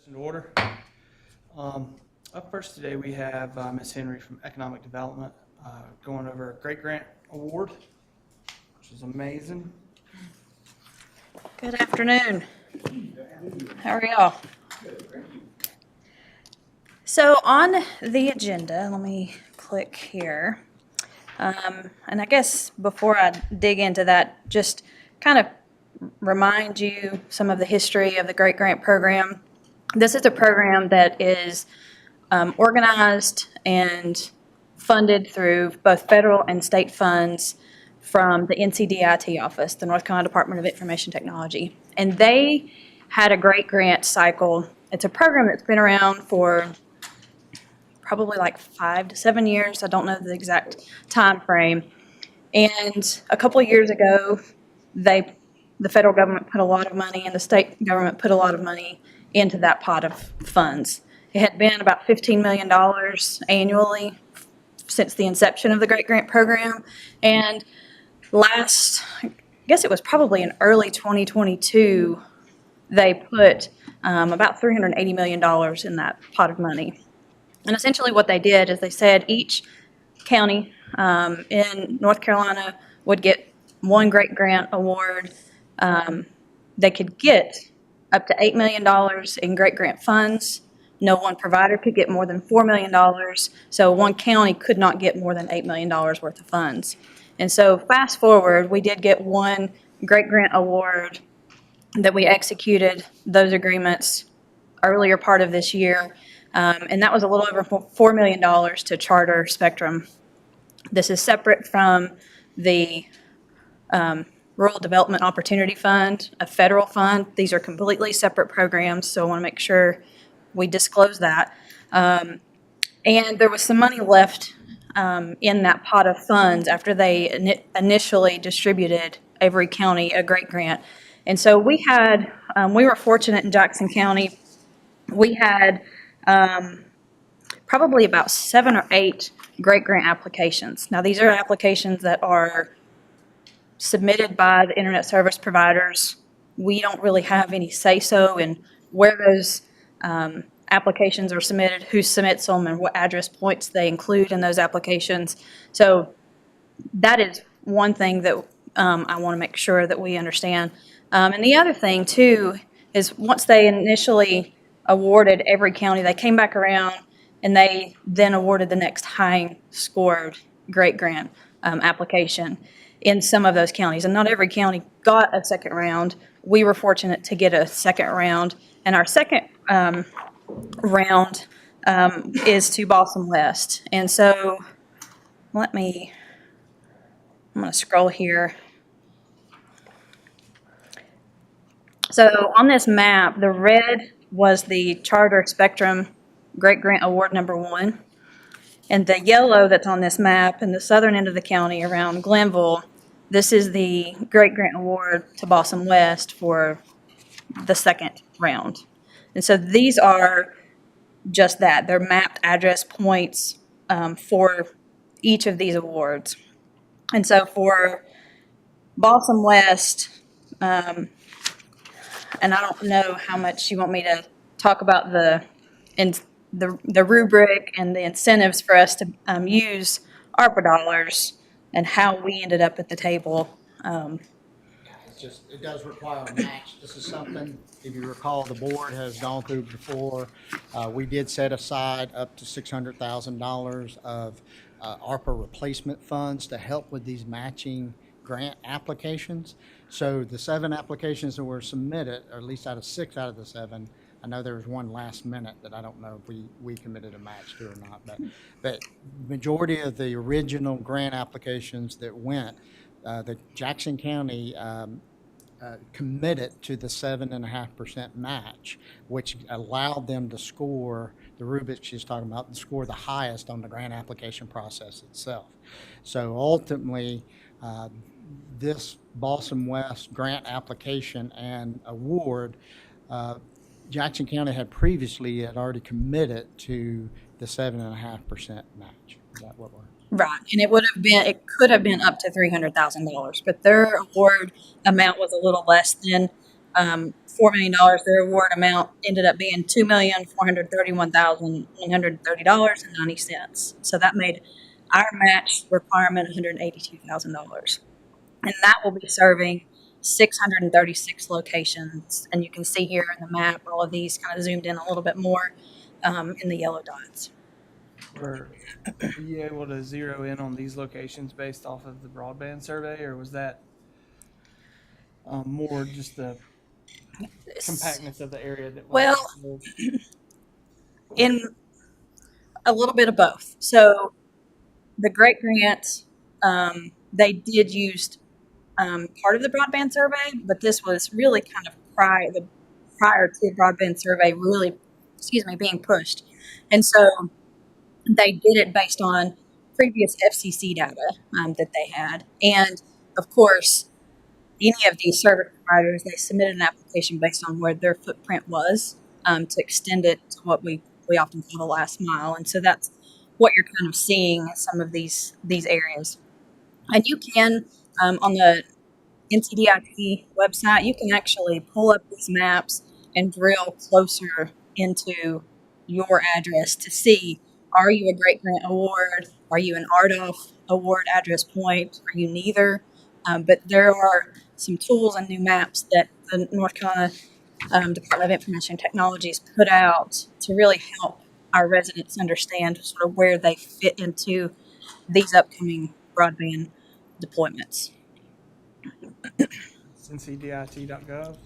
In order. Up first today, we have Ms. Henry from Economic Development going over a Great Grant Award, which is amazing. Good afternoon. How are y'all? So on the agenda, let me click here. And I guess before I dig into that, just kind of remind you some of the history of the Great Grant Program. This is a program that is organized and funded through both federal and state funds from the NCDIT office, the North Carolina Department of Information Technology. And they had a great grant cycle. It's a program that's been around for probably like 5 to 7 years. I don't know the exact time frame. And a couple of years ago, the federal government put a lot of money and the state government put a lot of money into that pot of funds. It had been about $15 million annually since the inception of the Great Grant Program. And I guess it was probably in early 2022, they put about $380 million in that pot of money. And essentially what they did is they said each county in North Carolina would get one Great Grant Award. They could get up to $8 million in Great Grant funds. No one provider could get more than $4 million. So one county could not get more than $8 million worth of funds. And so fast forward, we did get one Great Grant Award that we executed those agreements earlier part of this year. And that was a little over $4 million to Charter Spectrum. This is separate from the Rural Development Opportunity Fund, a federal fund. These are completely separate programs, so I want to make sure we disclose that. And there was some money left in that pot of funds after they initially distributed every county a Great Grant. And so we were fortunate in Jackson County. We had probably about 7 or 8 Great Grant applications. Now, these are applications that are submitted by the internet service providers. We don't really have any say-so in where those applications are submitted, who submits them, and what address points they include in those applications. So that is one thing that I want to make sure that we understand. And the other thing, too, is once they initially awarded every county, they came back around and they then awarded the next high scored Great Grant application in some of those counties. And not every county got a second round. We were fortunate to get a second round. And our second round is to Balsam West. And so I'm going to scroll here. So on this map, the red was the Charter Spectrum Great Grant Award number 1. And the yellow that's on this map in the southern end of the county around Glenville, this is the Great Grant Award to Balsam West for the second round. And so these are just that. They're mapped address points for each of these awards. And so for Balsam West, and I don't know how much you want me to talk about the rubric and the incentives for us to use ARPA dollars and how we ended up at the table. It does require a match. This is something, if you recall, the board has gone through before. We did set aside up to $600,000 of ARPA replacement funds to help with these matching grant applications. So the 7 applications that were submitted, or at least out of 6 out of the 7, I know there was one last minute that I don't know if we committed a match to or not, but majority of the original grant applications that went, the Jackson County committed to the 7.5% match, which allowed them to score the rubric she's talking about, to score the highest on the grant application process itself. So ultimately, this Balsam West grant application and award, Jackson County had already committed to the 7.5% match. Is that what we're? Right, and it could have been up to $300,000, but their award amount was a little less than $4 million. Their award amount ended up being $2,431,130.90. So that made our match requirement $182,000. And that will be serving 636 locations. And you can see here in the map, all of these kind of zoomed in a little bit more in the yellow dots. Were you able to zero in on these locations based off of the broadband survey, or was that more just the compactness of the area that was Well, served? in a little bit of both. So the Great Grant, they did use part of the broadband survey, but this was really kind of prior to the broadband survey really, being pushed. And so they did it based on previous FCC data that they had. And of course, any of these service providers, they submitted an application based on where their footprint was to extend it to what we often call the last mile. And so that's what you're kind of seeing in some of these areas. And you can, on the NCDIP website, you can actually pull up these maps and drill closer into your address to see, are you a Great Grant Award? Are you an RDOF Award address point? Are you neither? But there are some tools and new maps that the North Carolina Department of Information Technologies put out to really help our residents understand sort of where they fit into these upcoming broadband deployments. NCDIT.gov.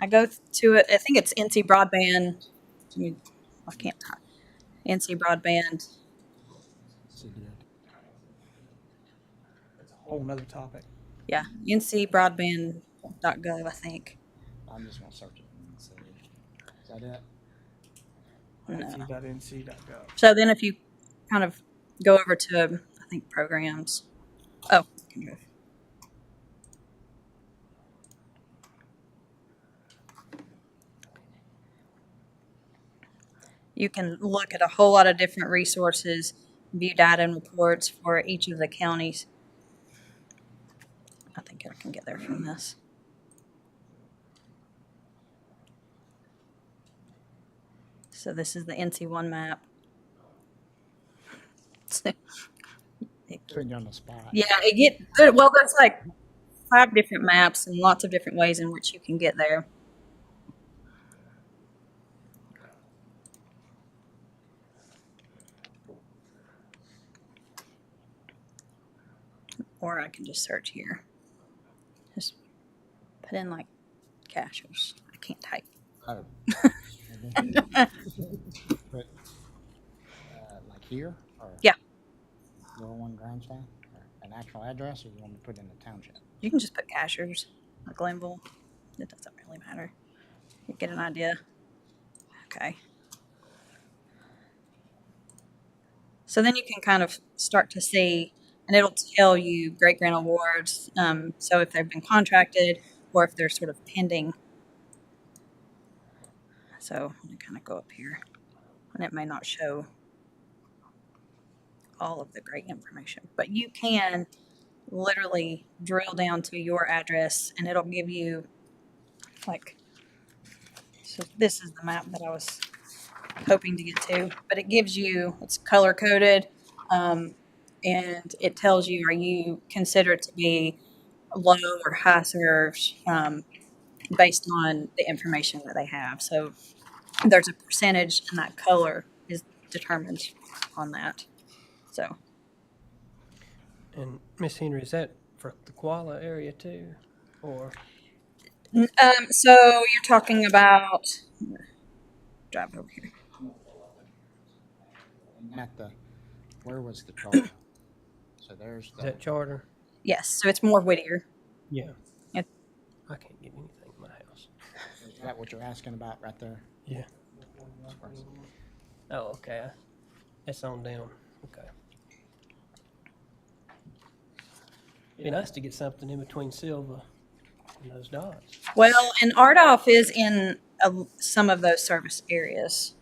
I go to it. I think it's NC Broadband. I can't talk. NC Broadband. It's a whole nother topic. Yeah, ncbroadband.gov, I think. I'm just gonna search it and see. Is that it? No. IT.nc.gov. So then if you kind of go over to, I think, programs. Oh, you can look at a whole lot of different resources, view data and reports for each of the counties. I think I can get there from this. So this is the NC1 map. Putting you on the spot. Yeah, well, there's like 5 different maps and lots of different ways in which you can get there. Or I can just search here. Just put in like cashers. I can't type. Oh. But, like here? Or Yeah. 01 Grandstand? Or an actual address, or you want me to put in the township? You can just put cashers, like Glenville. It doesn't really matter. You get an idea. Okay. So then you can kind of start to see, and it'll tell you Great Grant Awards. So if they've been contracted or if they're sort of pending. So I'm going to kind of go up here, and it may not show all of the great information, but you can literally drill down to your address and it'll give you like, so this is the map that I was hoping to get to, but it gives you, it's color coded, and it tells you, are you considered to be low or high served, based on the information that they have. So there's a percentage and that color is determined on that. So And Miss Henry, is that for the Koala area too, or so you're talking about, drive over here. At the, where was the charter? So there's is the, that charter? Yes, so it's more Whittier. Yeah. Yep. I can't get anything in my house. is that what you're asking about right there? Yeah. Oh, okay. That's on down. Okay. Be nice to get something in between Silva and those dots. Well, and RDOF is in some of those service areas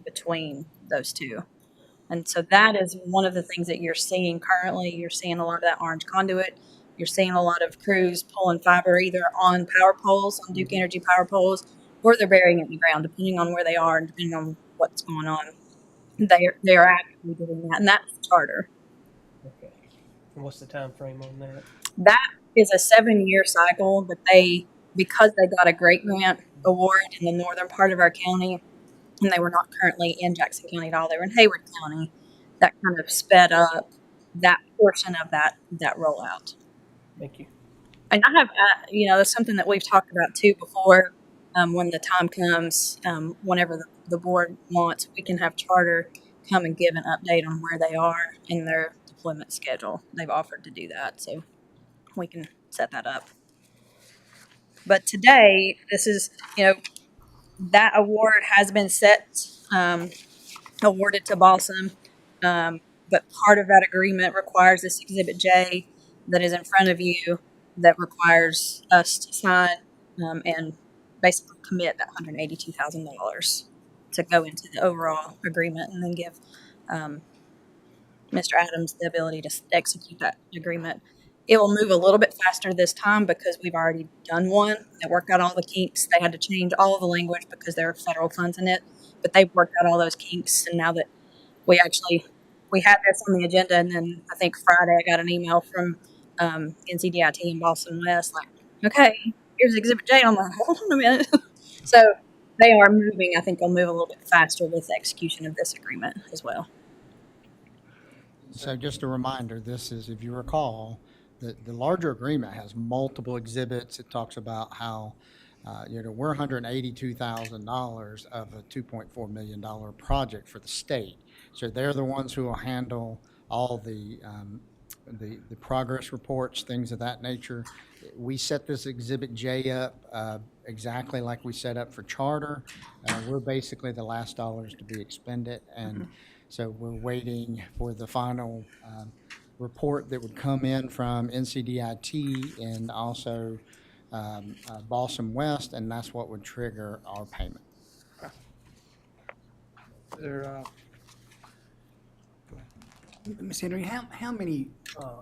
between those two. And so that is one of the things that you're seeing currently. You're seeing a lot of that orange conduit You're seeing a lot of crews pulling fiber either on power poles, on Duke Energy power poles, or they're burying it in the ground, depending on where they are and depending on what's going on. They are actively doing that, and that's charter. Okay. And what's the time frame on that? That is a 7-year cycle, but because they got a great grant award in the northern part of our county, and they were not currently in Jackson County at all, they were in Hayward County, that kind of sped up that portion of that rollout. Thank you. And I have, that's something that we've talked about too before. When the time comes, whenever the board wants, we can have charter come and give an update on where they are in their deployment schedule. They've offered to do that, so we can set that up. But today, this is, that award has been set, awarded to Balsam. But part of that agreement requires this Exhibit J that is in front of you that requires us to sign and basically commit that $182,000 to go into the overall agreement and then give Mr. Adams the ability to execute that agreement. It will move a little bit faster this time because we've already done one that worked out all the kinks. They had to change all of the language because there are federal funds in it, but they've worked out all those kinks. And now that we had this on the agenda, and then I think Friday I got an email from NCDIT in Boston West, like, okay, here's Exhibit J. I'm like, hold on a minute. So they are moving. I think they'll move a little bit faster with the execution of this agreement as well. So just a reminder, this is, if you recall, the larger agreement has multiple exhibits. It talks about how, we're $182,000 of a $2.4 million project for the state. So they're the ones who will handle all the progress reports, things of that nature. We set this Exhibit J up exactly like we set up for charter. We're basically the last dollars to be expended, and so we're waiting for the final report that would come in from NCDIT and also Balsam West, and that's what would trigger our payment. There, Ms. Henry, how many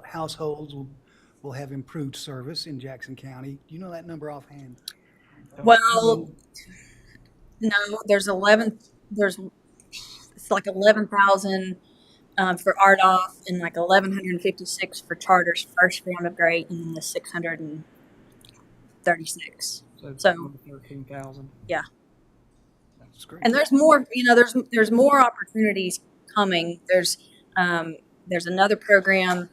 households will have improved service in Jackson County? Do you know that number offhand? Well, no, it's like 11,000 for RDOF and like 1,156 for charters first round of grade, and then the 636. So 13,000. yeah, That's great. and there's more. There's more opportunities coming. There's another program,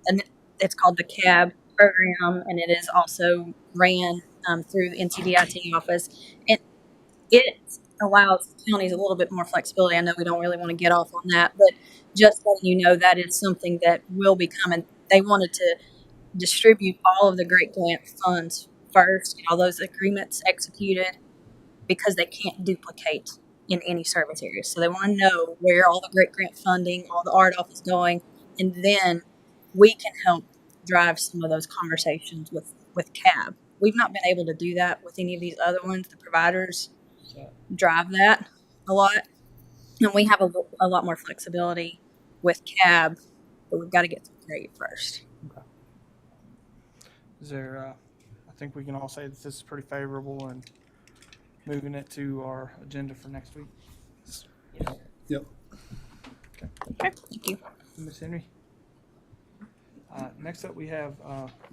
and it's called the CAB program, and it is also ran through the NCDIT office, and it allows counties a little bit more flexibility. I know we don't really want to get off on that, but just letting you know that is something that will be coming. They wanted to distribute all of the Great Grant funds first, all those agreements executed, because they can't duplicate in any service area. So they want to know where all the Great Grant funding, all the RDOF is going, and then we can help drive some of those conversations with CAB. We've not been able to do that with any of these other ones. The providers drive that a lot, and we have a lot more flexibility with CAB, but we've got to get to grade first. Is there, I think we can all say that this is pretty favorable and moving it to our agenda for next week. Yep. Okay, thank you. Ms. Henry. Next up, we have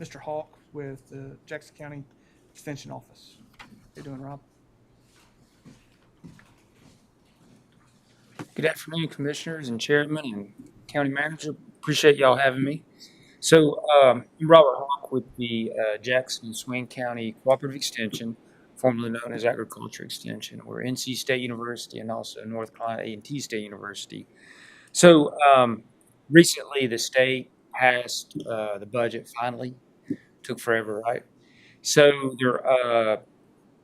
Mr. Hawk with the Jackson County Extension Office. How you doing, Rob? Good afternoon, Commissioners and Chairman and County Manager. Appreciate y'all having me. So I'm Robert Hawk with the Jackson and Swain County Cooperative Extension, formerly known as Agriculture Extension. We're NC State University and also North Carolina A&T State University. So recently the state passed the budget finally. Took forever, right? So they're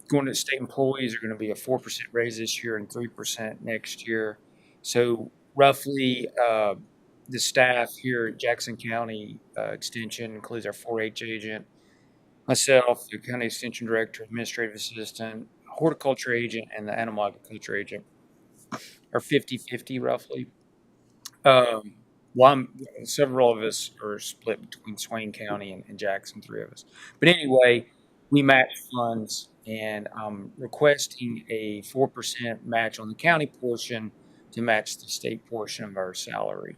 going to state employees are going to be a 4% raise this year and 3% next year. So roughly the staff here at Jackson County Extension includes our 4-H agent, myself, the county extension director, administrative assistant, horticulture agent, and the animal agriculture agent are 50-50 roughly. The several of us are split between Swain County and Jackson, 3 of us. But anyway, we match funds, and I'm requesting a 4% match on the county portion to match the state portion of our salary.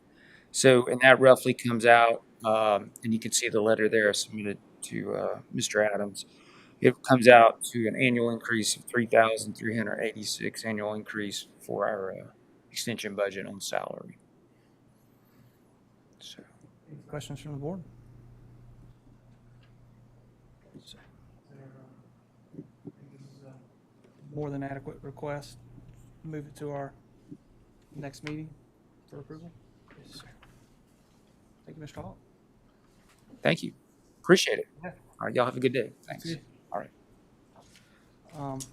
So, and that roughly comes out, and you can see the letter there submitted to Mr. Adams. It comes out to an annual increase of 3,386 annual increase for our extension budget on salary. So, Any questions from the board? More than adequate request. Move it to our next meeting for approval. Yes, sir. Thank you, Mr. Hawk. thank you. Appreciate it. Yeah. All right, y'all have a good day. Thanks. Good. All right.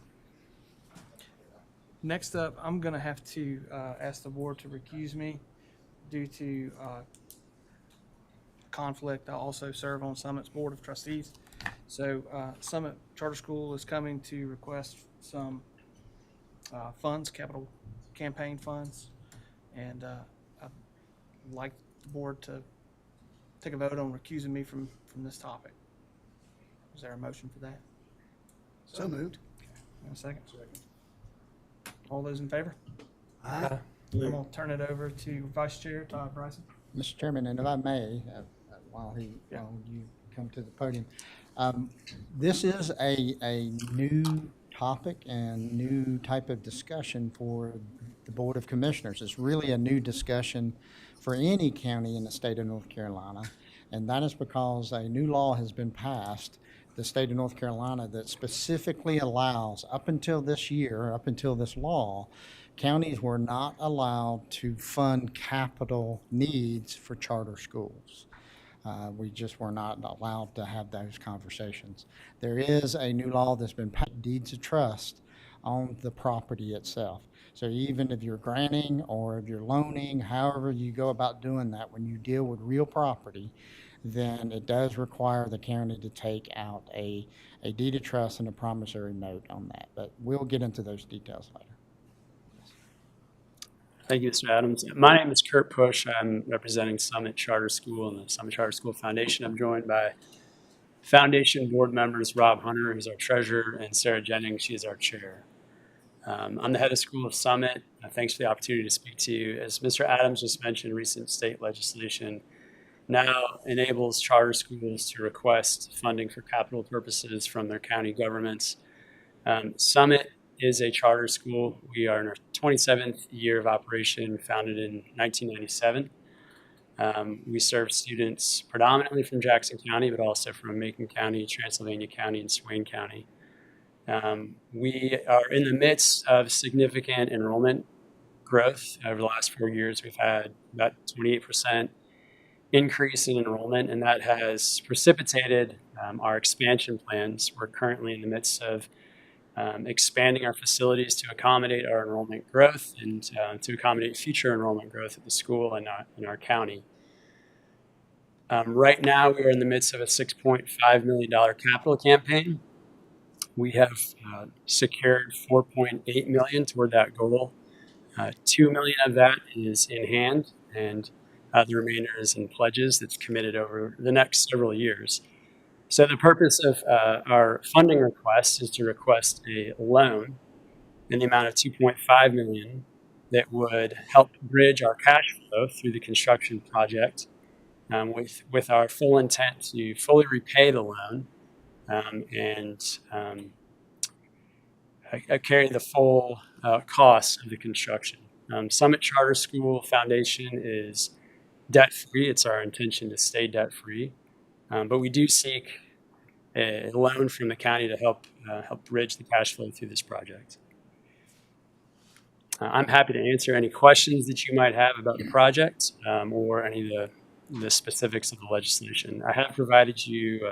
Next up, I'm going to have to ask the board to recuse me due to conflict. I also serve on Summit's Board of Trustees. So Summit Charter School is coming to request some funds, capital campaign funds. And I'd like the board to take a vote on recusing me from this topic. Is there a motion for that? So moved. And a second? All those in favor? Aye. I'm going to turn it over to Vice Chair Todd Bryson. Mr. Chairman, and if I may, while you come to the podium, this is a new topic and new type of discussion for the Board of Commissioners. It's really a new discussion for any county in the state of North Carolina, and that is because a new law has been passed, the state of North Carolina, that specifically allows, up until this year, up until this law, counties were not allowed to fund capital needs for charter schools. We just were not allowed to have those conversations. There is a new law that's been passed, deeds of trust on the property itself. So even if you're granting or if you're loaning, however you go about doing that, when you deal with real property, then it does require the county to take out a deed of trust and a promissory note on that. But we'll get into those details later. Thank you, Mr. Adams. My name is Kurt Push. I'm representing Summit Charter School and the Summit Charter School Foundation. I'm joined by Foundation board members Rob Hunter, who's our treasurer, and Sarah Jennings, she is our chair. I'm the head of school of Summit. Thanks for the opportunity to speak to you. As Mr. Adams just mentioned, recent state legislation now enables charter schools to request funding for capital purposes from their county governments. Summit is a charter school. We are in our 27th year of operation, founded in 1997. We serve students predominantly from Jackson County, but also from Macon County, Transylvania County, and Swain County. We are in the midst of significant enrollment growth. Over the last 4 years, we've had about 28% increase in enrollment, and that has precipitated our expansion plans. We're currently in the midst of expanding our facilities to accommodate our enrollment growth and to accommodate future enrollment growth at the school and in our county. Right now, we are in the midst of a $6.5 million capital campaign. We have secured $4.8 million toward that goal. $2 million of that is in hand, and the remainder is in pledges that's committed over the next several years. So the purpose of our funding request is to request a loan in the amount of $2.5 million that would help bridge our cash flow through the construction project, with our full intent to fully repay the loan and carry the full cost of the construction. Summit Charter School Foundation is debt-free. It's our intention to stay debt-free. But we do seek a loan from the county to help bridge the cash flow through this project. I'm happy to answer any questions that you might have about the project or any of the specifics of the legislation. I have provided you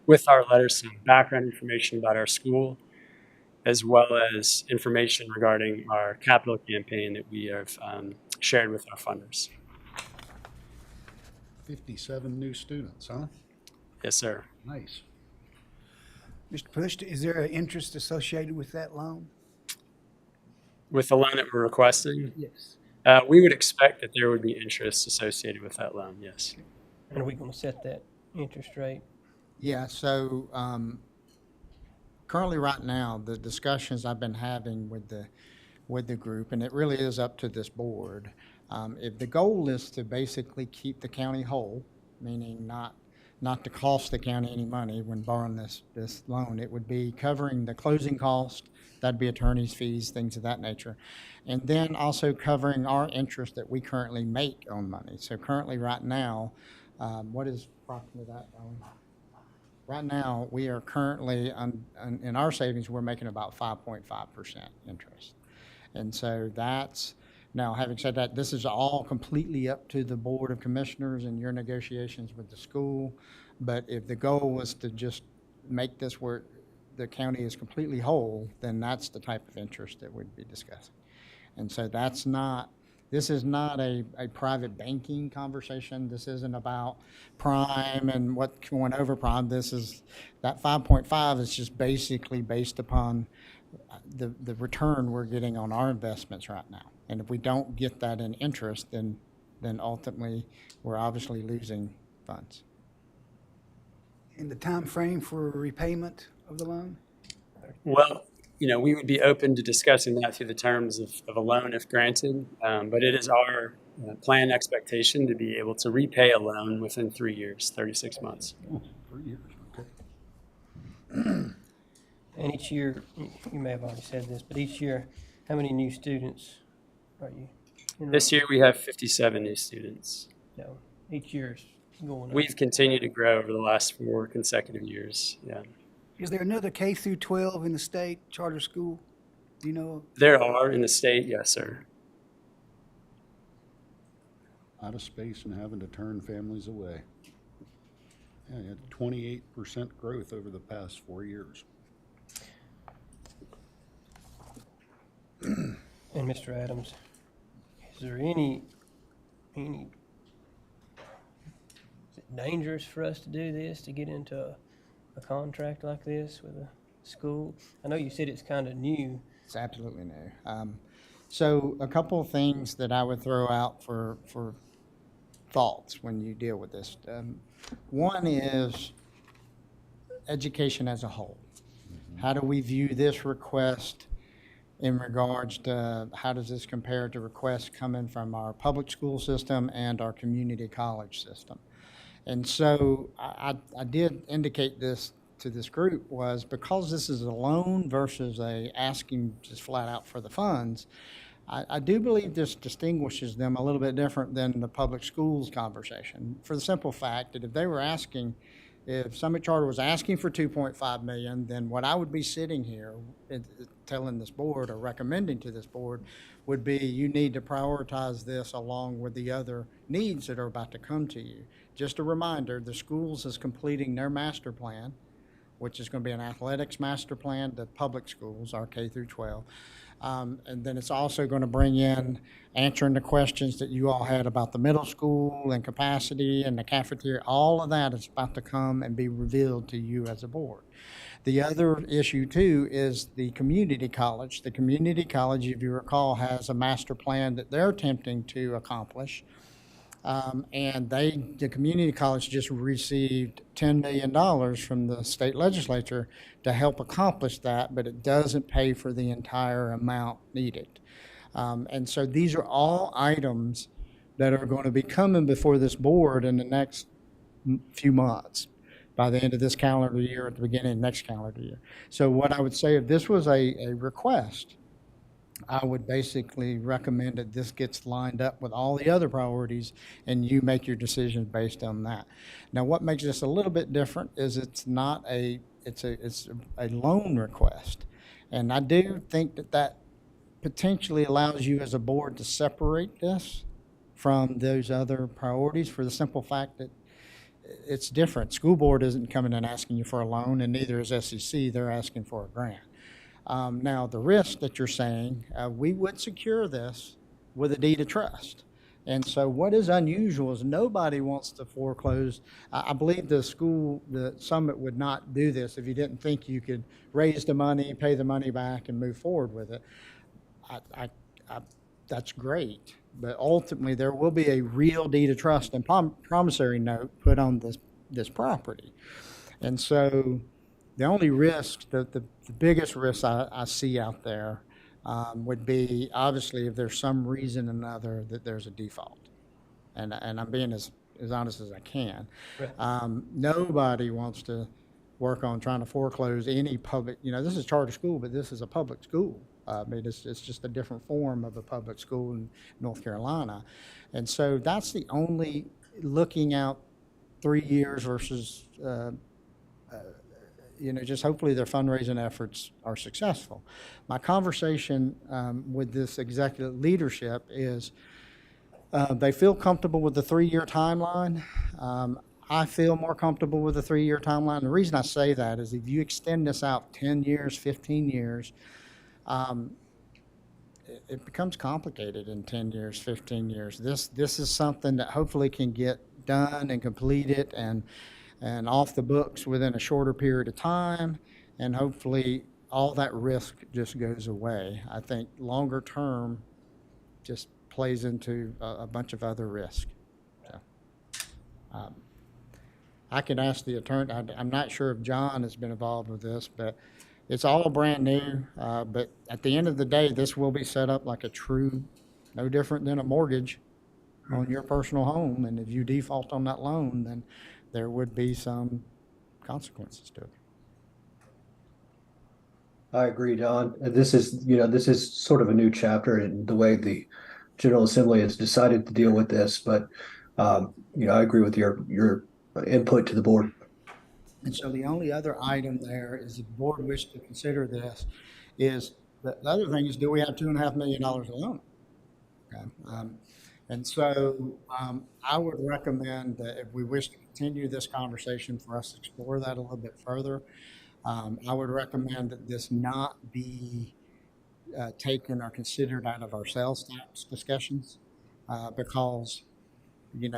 with our letter some background information about our school, as well as information regarding our capital campaign that we have shared with our funders. 57 new students, huh? Yes, sir. Nice. Mr. Push, is there an interest associated with that loan? With the loan that we're requesting, Yes. We would expect that there would be interest associated with that loan, yes. And are we gonna set that interest rate? Yeah, so currently, right now, the discussions I've been having with the group, and it really is up to this board. If the goal is to basically keep the county whole, meaning not to cost the county any money when borrowing this loan, it would be covering the closing cost, that'd be attorney's fees, things of that nature. And then also covering our interest that we currently make on money. So currently, right now, what is approximately that, Owen? Right now, we are currently, in our savings, we're making about 5.5% interest. And so that's, now, having said that, this is all completely up to the Board of Commissioners and your negotiations with the school. But if the goal was to just make this where the county is completely whole, then that's the type of interest that we'd be discussing. And so this is not a private banking conversation. This isn't about prime and what going over prime. That 5.5 is just basically based upon the return we're getting on our investments right now. And if we don't get that in interest, then ultimately we're obviously losing funds. And the time frame for repayment of the loan? Well, we would be open to discussing that through the terms of a loan if granted, but it is our planned expectation to be able to repay a loan within 3 years, 36 months. 3 years, okay. And each year, you may have already said this, but each year, how many new students are you? This year we have 57 new students. No, each year's going up. We've continued to grow over the last 4 consecutive years. Yeah, Is there another K through 12 in the state charter school? Do you know? there are in the state, yes, sir. Out of space and having to turn families away. Yeah, you had 28% growth over the past 4 years. And Mr. Adams, is there any, is it dangerous for us to do this, to get into a contract like this with a school? I know you said it's kind of new. It's absolutely new. So a couple of things that I would throw out for thoughts when you deal with this. One is education as a whole. How do we view this request in regards to how does this compare to requests coming from our public school system and our community college system? And so I did indicate this to this group was because this is a loan versus a asking just flat out for the funds, I do believe this distinguishes them a little bit different than the public schools conversation, for the simple fact that if Summit Charter was asking for 2.5 million, then what I would be sitting here telling this board or recommending to this board would be you need to prioritize this along with the other needs that are about to come to you. Just a reminder, the schools is completing their master plan, which is going to be an athletics master plan, the public schools, our K through 12. And then it's also going to bring in answering the questions that you all had about the middle school and capacity and the cafeteria. All of that is about to come and be revealed to you as a board. The other issue too is the community college. The community college, if you recall, has a master plan that they're attempting to accomplish. And the community college just received $10 million from the state legislature to help accomplish that, but it doesn't pay for the entire amount needed. And so these are all items that are going to be coming before this board in the next few months, by the end of this calendar year, at the beginning of next calendar year. So what I would say, if this was a request, I would basically recommend that this gets lined up with all the other priorities and you make your decisions based on that. Now, what makes this a little bit different is it's a loan request. And I do think that potentially allows you as a board to separate this from those other priorities for the simple fact that it's different. School board isn't coming and asking you for a loan, and neither is SEC. They're asking for a grant. Now, the risk that you're saying, we would secure this with a deed of trust. And so what is unusual is nobody wants to foreclose. I believe the Summit would not do this if you didn't think you could raise the money, pay the money back, and move forward with it. That's great. but ultimately there will be a real deed of trust and promissory note put on this property. And so the only risk, the biggest risk I see out there would be obviously if there's some reason or another that there's a default. And I'm being as honest as I can. Nobody wants to work on trying to foreclose any public, this is charter school, but this is a public school. I mean, it's just a different form of a public school in North Carolina. And so that's the only, looking out 3 years versus, just hopefully their fundraising efforts are successful. My conversation with this executive leadership is they feel comfortable with the 3-year timeline. I feel more comfortable with the 3-year timeline. The reason I say that is if you extend this out 10 years, 15 years, it becomes complicated in 10 years, 15 years. This is something that hopefully can get done and completed and off the books within a shorter period of time, and hopefully all that risk just goes away. I think longer term just plays into a bunch of other risk. So, I could ask the attorney. I'm not sure if John has been involved with this, but it's all brand new. But at the end of the day, this will be set up like a true, no different than a mortgage on your personal home. And if you default on that loan, then there would be some consequences to it. I agree, Don. This is sort of a new chapter in the way the General Assembly has decided to deal with this. But I agree with your input to the board. And so the only other item there is if the board wishes to consider this is the other thing is, do we have $2.5 million alone? Okay. And so I would recommend that if we wish to continue this conversation for us to explore that a little bit further, I would recommend that this not be taken or considered out of our sales tax discussions because we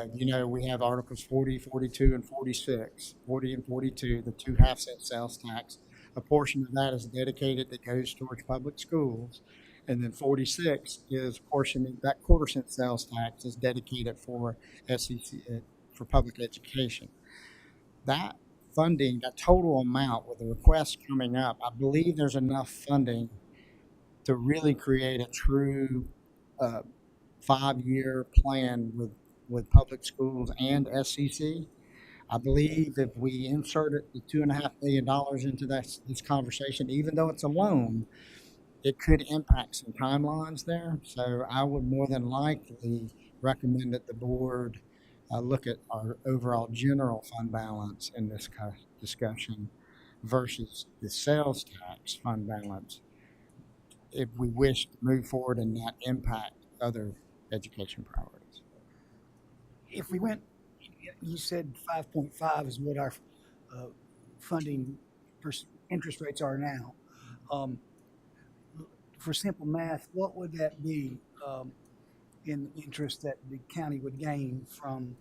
have Articles 40, 42, and 46, 40 and 42, the 2 half-cent sales tax. A portion of that is dedicated that goes towards public schools. And then 46 is a portion of that quarter-cent sales tax is dedicated for SEC, for public education. That funding, that total amount with the request coming up, I believe there's enough funding to really create a true 5-year plan with public schools and SEC. I believe if we inserted the $2.5 million into this conversation, even though it's a loan, it could impact some timelines there. So I would more than likely recommend that the board look at our overall general fund balance in this discussion versus the sales tax fund balance if we wish to move forward and not impact other education priorities. If we went, you said 5.5 is what our funding interest rates are now. For simple math, what would that be in interest that the county would gain from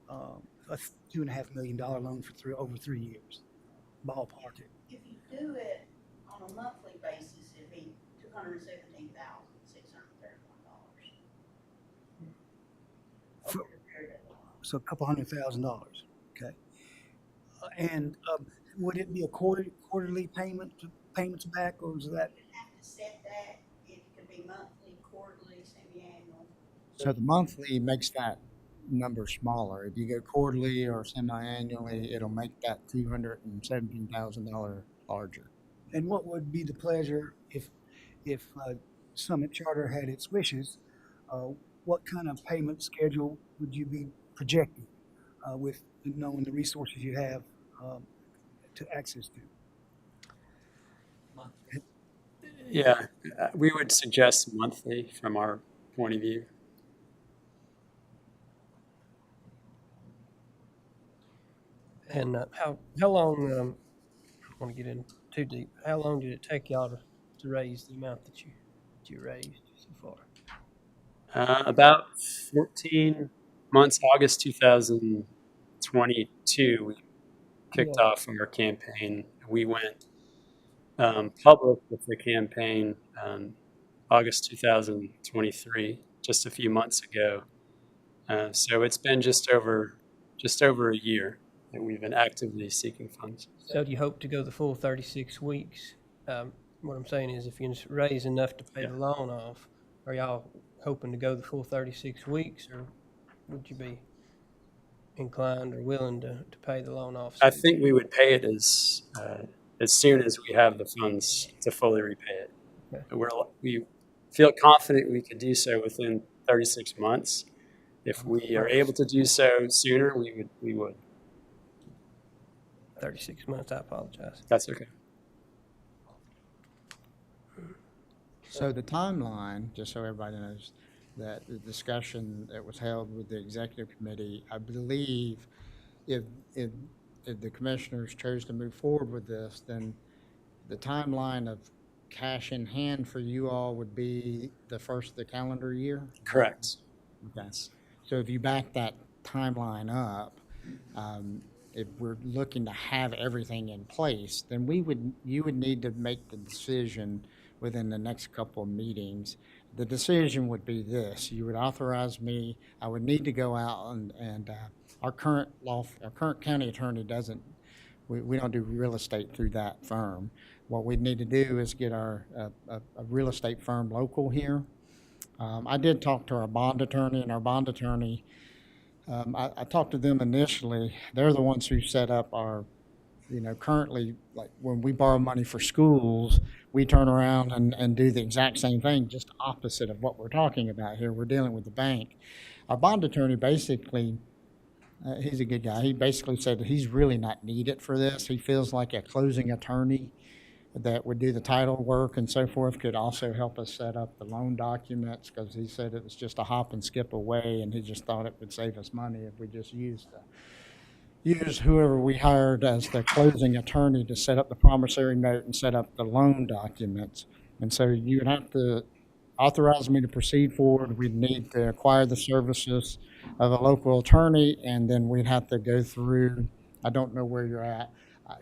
a $2.5 million loan for over 3 years? Ballpark it. If you do it on a monthly basis, it'd be $217,631. So a couple $100,000. Okay. And would it be a quarterly payments back, or is that? You'd have to set that. It could be monthly, quarterly, semi-annual. So the monthly makes that number smaller. If you go quarterly or semi-annually, it'll make that $217,000 larger. And what would be the pleasure if Summit Charter had its wishes? What kind of payment schedule would you be projecting with knowing the resources you have to access to? Yeah, we would suggest monthly from our point of view. And how long, I don't want to get in too deep, how long did it take y'all to raise the amount that you raised so far? About 14 months, August 2022, we kicked off our campaign. We went public with the campaign August 2023, just a few months ago. So it's been just over a year that we've been actively seeking funds. So do you hope to go the full 36 weeks? What I'm saying is if you just raise enough to pay the loan off, are y'all hoping to go the full 36 weeks, or would you be inclined or willing to pay the loan off? I think we would pay it as soon as we have the funds to fully repay it. Okay. We feel confident we could do so within 36 months. If we are able to do so sooner, we would. 36 months, I apologize. That's okay. So the timeline, just so everybody knows, that the discussion that was held with the executive committee, I believe if the commissioners chose to move forward with this, then the timeline of cash in hand for you all would be the first of the calendar year? Correct. Okay. So if you back that timeline up, if we're looking to have everything in place, then you would need to make the decision within the next couple of meetings. The decision would be this: you would authorize me. I would need to go out and our current county attorney doesn't. We don't do real estate through that firm. What we need to do is get a real estate firm local here. I did talk to our bond attorney, and our bond attorney, I talked to them initially. They're the ones who set up our, currently, like when we borrow money for schools, we turn around and do the exact same thing, just opposite of what we're talking about here. We're dealing with the bank. Our bond attorney basically, he's a good guy. He basically said that he's really not needed for this. He feels like a closing attorney that would do the title work and so forth could also help us set up the loan documents, because he said it was just a hop and skip away, and he just thought it would save us money if we just use whoever we hired as the closing attorney to set up the promissory note and set up the loan documents. And so you would have to authorize me to proceed forward. We'd need to acquire the services of a local attorney, and then we'd have to go through, I don't know where you're at.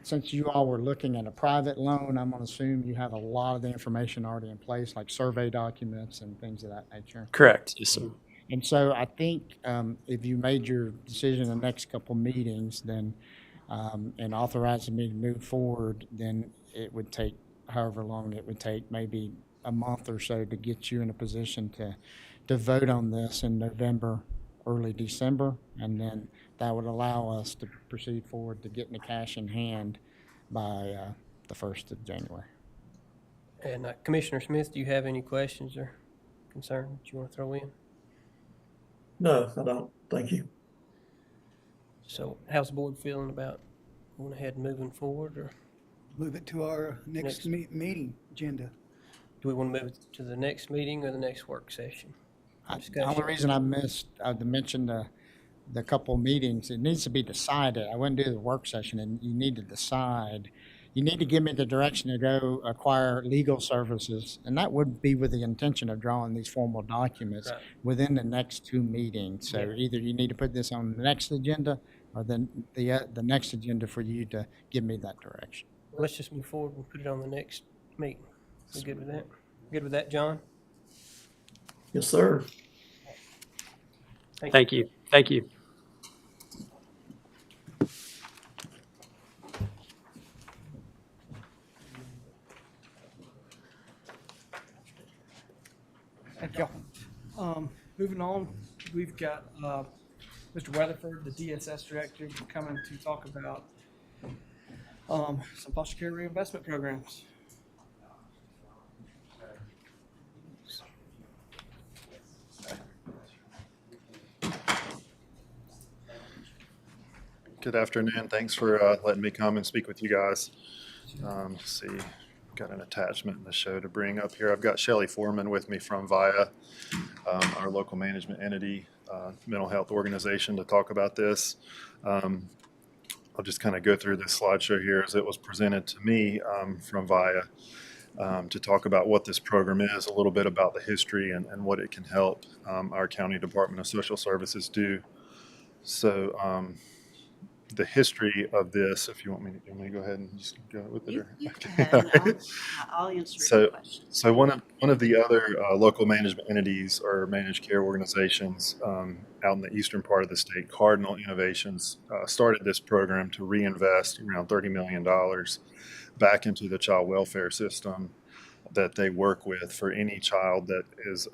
Since you all were looking at a private loan, I'm going to assume you have a lot of the information already in place, like survey documents and things of that nature. Correct. Yes, sir. And so I think if you made your decision in the next couple meetings, then and authorizing me to move forward, then it would take however long it would take, maybe a month or so, to get you in a position to vote on this in November, early December, and then that would allow us to proceed forward to getting the cash in hand by the 1st of January. And Commissioner Smith, do you have any questions or concerns that you want to throw in? No, I don't. Thank you. So how's the board feeling about going ahead and moving forward, or Move it to our next meeting agenda. do we want to move it to the next meeting or the next work session? The only reason I mentioned the couple meetings, it needs to be decided. I wouldn't do the work session, and you need to decide. You need to give me the direction to go acquire legal services, and that would be with the intention of drawing these formal documents within the next 2 meetings. So either you need to put this on the next agenda, or then the next agenda for you to give me that direction. Well, let's just move forward and put it on the next meeting. We good with that? Good with that, John? Yes, sir. Thank you. Thank you. Thank y'all. Moving on, we've got Mr. Weatherford, the DSS director, coming to talk about some foster care reinvestment programs. Good afternoon. Thanks for letting me come and speak with you guys. Let's see, got an attachment in the show to bring up here. I've got Shelley Foreman with me from VIA, our local management entity, mental health organization, to talk about this. I'll just kind of go through this slideshow here as it was presented to me from VIA to talk about what this program is, a little bit about the history and what it can help our County Department of Social Services do. So the history of this, if you want me to go ahead and just go with it. You can. I'll answer your questions. So one of the other local management entities or managed care organizations out in the eastern part of the state, Cardinal Innovations, started this program to reinvest around $30 million back into the child welfare system that they work with for any child that is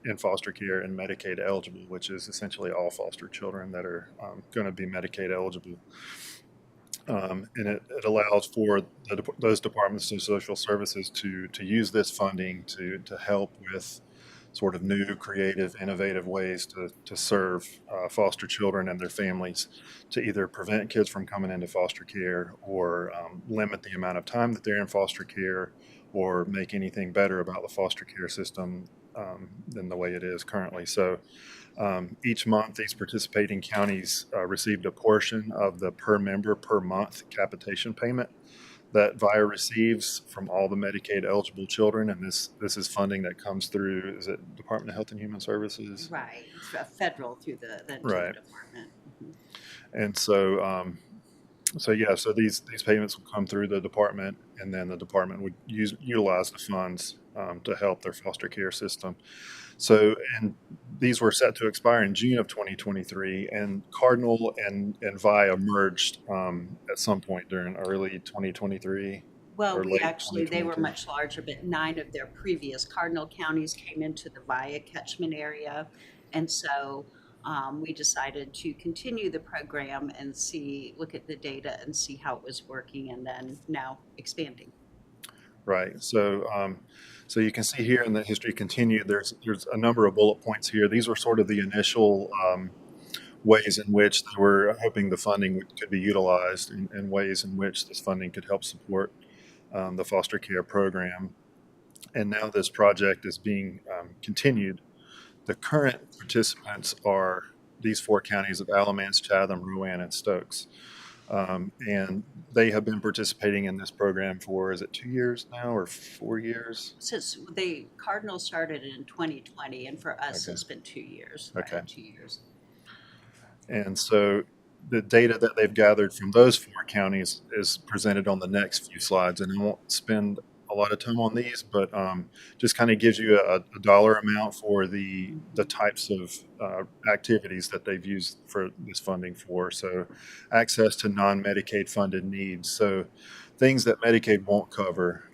in foster care and Medicaid eligible, which is essentially all foster children that are going to be Medicaid eligible. And it allows for those departments of social services to use this funding to help with sort of new, creative, innovative ways to serve foster children and their families, to either prevent kids from coming into foster care or limit the amount of time that they're in foster care, or make anything better about the foster care system than the way it is currently. So each month, these participating counties received a portion of the per member per month capitation payment that VIA receives from all the Medicaid eligible children. And this is funding that comes through, is it Department of Health and Human Services? Right, it's federal through the Right. department. And so, so these payments will come through the department, and then the department would utilize the funds to help their foster care system. So, and these were set to expire in June of 2023, and Cardinal and VIA merged at some point during early 2023. Well, or we late actually, they were 2022. much larger, but 9 of their previous Cardinal counties came into the VIA catchment area. And so we decided to continue the program and look at the data and see how it was working, and then now expanding. Right. So, so you can see here in the history continued, there's a number of bullet points here. These were sort of the initial ways in which they were hoping the funding could be utilized, and ways in which this funding could help support the foster care program. And now this project is being continued. The current participants are these 4 counties of Alamance, Chatham, Rowan, and Stokes. And they have been participating in this program for, is it 2 years now or 4 years? Since the Cardinal started in 2020, and for us, Okay. it's been 2 years. Okay. Right, 2 years. And so the data that they've gathered from those 4 counties is presented on the next few slides. And I won't spend a lot of time on these, but just kind of gives you a dollar amount for the types of activities that they've used for this funding for. So access to non-Medicaid funded needs. So things that Medicaid won't cover.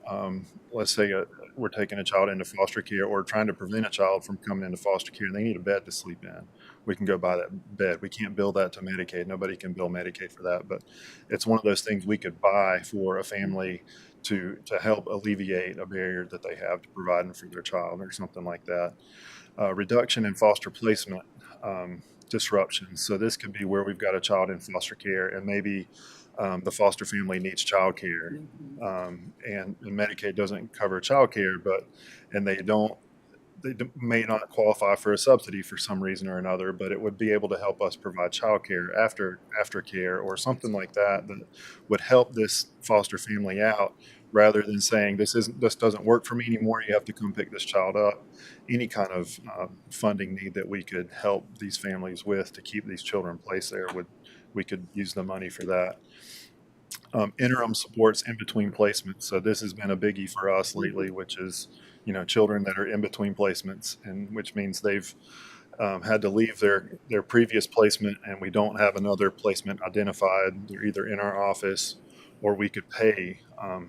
Let's say we're taking a child into foster care, or trying to prevent a child from coming into foster care, and they need a bed to sleep in. We can go buy that bed. We can't bill that to Medicaid. Nobody can bill Medicaid for that, but it's one of those things we could buy for a family to help alleviate a barrier that they have to providing for their child, or something like that. Reduction in foster placement disruptions. So this could be where we've got a child in foster care, and maybe the foster family needs child care, and Medicaid doesn't cover child care, and they may not qualify for a subsidy for some reason or another, but it would be able to help us provide child care, aftercare, or something like that would help this foster family out, rather than saying this doesn't work for me anymore, you have to come pick this child up. Any kind of funding need that we could help these families with to keep these children placed there, we could use the money for that. Interim supports in between placements. So this has been a biggie for us lately, which is, children that are in between placements, and which means they've had to leave their previous placement, and we don't have another placement identified. They're either in our office, or we could pay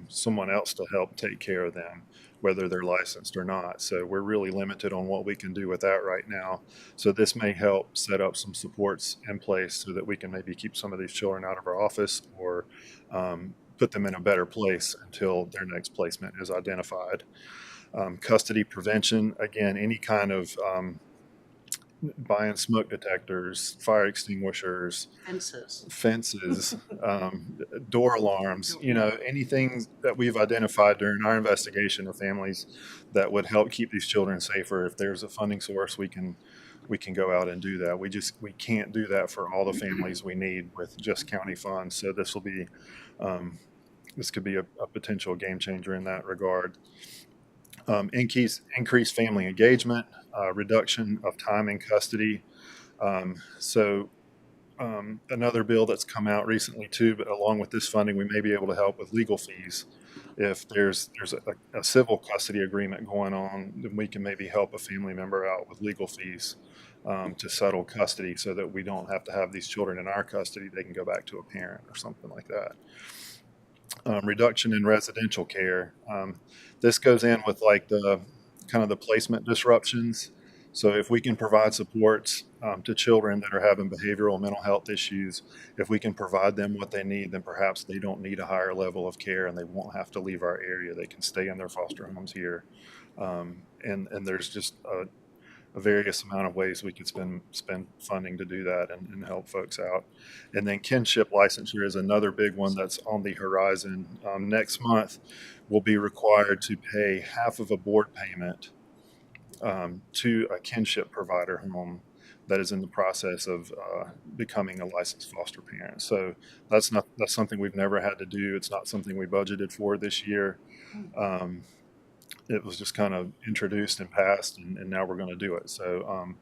someone else to help take care of them, whether they're licensed or not. So we're really limited on what we can do with that right now. So this may help set up some supports in place so that we can maybe keep some of these children out of our office, or put them in a better place until their next placement is identified. Custody prevention, again, any kind of buying smoke detectors, fire extinguishers, fences, door alarms, anything that we've identified during our investigation of families that would help keep these children safer. If there's a funding source, we can go out and do that. We can't do that for all the families we need with just county funds. So this could be a potential game changer in that regard. Increased family engagement, reduction of time in custody. So another bill that's come out recently too, but along with this funding, we may be able to help with legal fees. If there's a civil custody agreement going on, then we can maybe help a family member out with legal fees to settle custody so that we don't have to have these children in our custody. They can go back to a parent or something like that. Reduction in residential care. This goes in with like the kind of the placement disruptions. So if we can provide supports to children that are having behavioral mental health issues, if we can provide them what they need, then perhaps they don't need a higher level of care and they won't have to leave our area. They can stay in their foster homes here. And there's just a various amount of ways we could spend funding to do that and help folks out. And then kinship licensure is another big one that's on the horizon. Next month, we'll be required to pay half of a board payment to a kinship provider home that is in the process of becoming a licensed foster parent. So that's something we've never had to do. It's not something we budgeted for this year. It was just kind of introduced and passed, and now we're going to do it. So,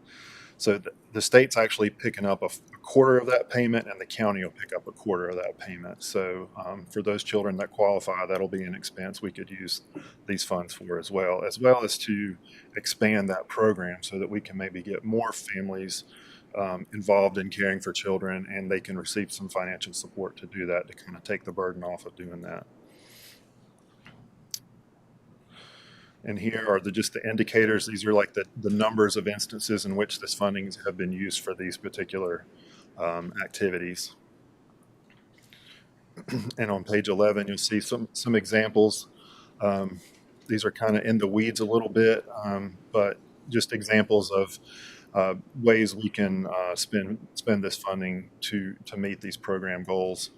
the state's actually picking up a quarter of that payment, and the county will pick up a quarter of that payment. So, for those children that qualify, that'll be an expense we could use these funds for as well as to expand that program so that we can maybe get more families involved in caring for children, and they can receive some financial support to do that, to kind of take the burden off of doing that. And here are just the indicators. These are like the numbers of instances in which this funding have been used for these particular activities. And on page 11, you'll see some examples. These are kind of in the weeds a little bit, but just examples of ways we can spend this funding to meet these program goals.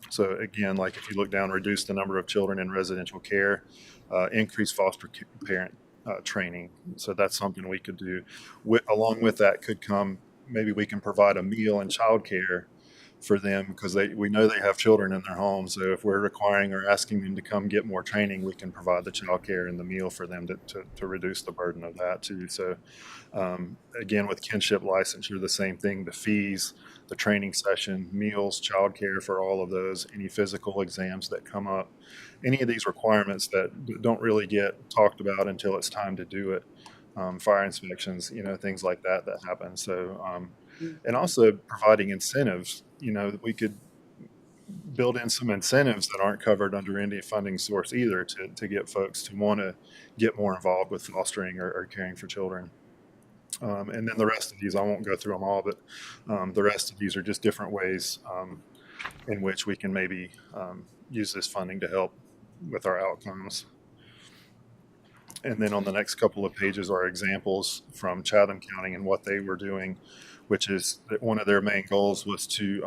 So again, like if you look down, reduce the number of children in residential care, increase foster parent training. So that's something we could do. Along with that could come, maybe we can provide a meal and childcare for them, because we know they have children in their homes. So if we're requiring or asking them to come get more training, we can provide the childcare and the meal for them to reduce the burden of that too. So again, with kinship licensure, the same thing, the fees, the training session, meals, childcare for all of those, any physical exams that come up, any of these requirements that don't really get talked about until it's time to do it, fire inspections, things like that happen. So, and also providing incentives, we could build in some incentives that aren't covered under any funding source either to get folks to want to get more involved with fostering or caring for children. And then the rest of these, I won't go through them all, but the rest of these are just different ways in which we can maybe use this funding to help with our outcomes. And then on the next couple of pages are examples from Chatham County and what they were doing, which is that one of their main goals was to